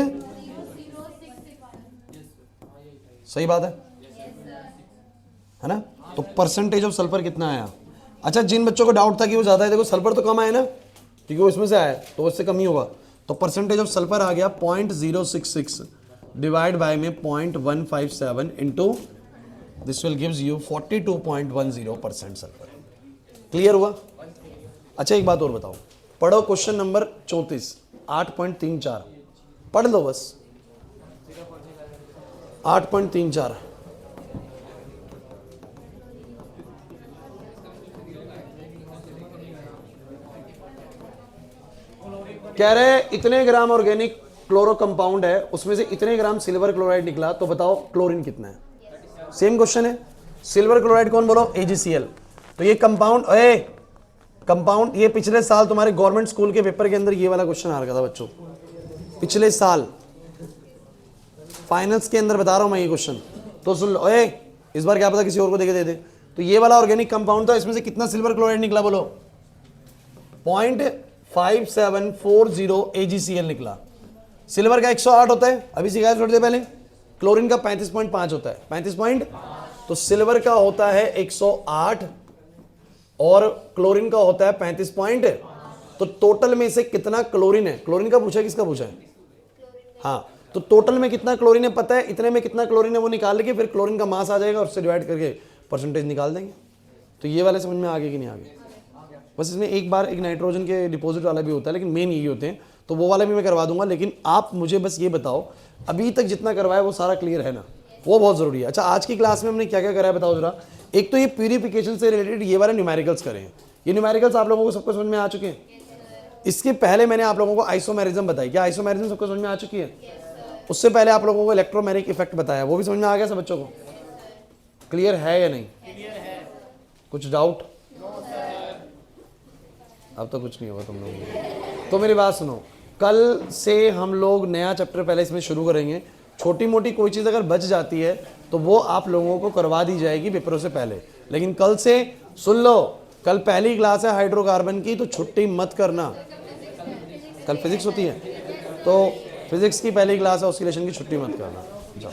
सही बात है ना? तो परसेंटेज ऑफ सल्फर कितना आया? अच्छा, जिन बच्चों को डाउट था कि वो ज्यादा है, देखो सल्फर तो कम आया ना, क्योंकि वो इसमें से आया तो उससे कम ही होगा। तो परसेंटेज ऑफ सल्फर आ गया 0.066 डिवाइड बाय में 0.157 into this will gives you 42.10% sulphur. Clear हुआ? अच्छा एक बात और बताओ, पढ़ो क्वेश्चन नंबर 34, 8.34 पढ़ लो बस। 8.34 कह रहे इतने ग्राम ऑर्गेनिक क्लोरो कंपाउंड है, उसमें से इतने ग्राम सिल्वर क्लोराइड निकला, तो बताओ क्लोरीन कितना है? सेम क्वेश्चन है। सिल्वर क्लोराइड कौन बोलो? AgCl। तो ये कंपाउंड, कंपाउंड, ये पिछले साल तुम्हारे गवर्नमेंट स्कूल के पेपर के अंदर ये वाला क्वेश्चन आ रहा था बच्चों, पिछले साल फाइनल्स के अंदर बता रहा हूं मैं ये क्वेश्चन। तो सुन लो, ओए इस बार क्या पता किसी और को देके दे दे। तो ये वाला ऑर्गेनिक कंपाउंड था, इसमें से कितना सिल्वर क्लोराइड निकला बोलो? 0.5740 AgCl निकला। सिल्वर का 108 होता है, अभी सिखाया थोड़ी देर पहले। क्लोरीन का 35.5 होता है, 35 पॉइंट। तो सिल्वर का होता है 108 और क्लोरीन का होता है 35 पॉइंट। तो टोटल में से कितना क्लोरीन है? क्लोरीन का पूछा है, किसका पूछा है? हाँ, तो टोटल में कितना क्लोरीन है पता है, इतने में कितना क्लोरीन है वो निकाल के फिर क्लोरीन का मास आ जाएगा और उससे डिवाइड करके परसेंटेज निकाल देंगे। तो ये वाले समझ में आगे कि नहीं आगे? बस इसमें एक बार एक नाइट्रोजन के डिपॉजिट वाला भी होता है, लेकिन मेन यही होते हैं, तो वो वाला भी मैं करवा दूंगा। लेकिन आप मुझे बस ये बताओ, अभी तक जितना करवाया वो सारा क्लियर है ना? वो बहुत जरूरी है। अच्छा, आज की क्लास में हमने क्या क्या करा है बताओ जरा। एक तो ये प्यूरिफिकेशन से रिलेटेड ये वाले न्यूमेरिकल्स करे हैं। ये न्यूमेरिकल्स आप लोगों को सबको समझ में आ चुके हैं? इसके पहले मैंने आप लोगों को आइसोमेरिज्म बताई, क्या आइसोमेरिज्म सबको समझ में आ चुकी है? उससे पहले आप लोगों को इलेक्ट्रोमैग्नेटिक इफेक्ट बताया, वो भी समझ में आ गया सब बच्चों को? क्लियर है या नहीं? कुछ डाउट? अब तो कुछ नहीं होगा तुम लोगों को। तो मेरी बात सुनो, कल से हम लोग नया चैप्टर पहले इसमें शुरू करेंगे। छोटी मोटी कोई चीज़ अगर बच जाती है तो वो आप लोगों को करवा दी जाएगी पेपरों से पहले। लेकिन कल से सुन लो, कल पहली क्लास है हाइड्रोकार्बन की, तो छुट्टी मत करना। कल फिजिक्स होती है, तो फिजिक्स की पहली क्लास है, ऑस्किलेशन की छुट्टी मत करना। जाओ।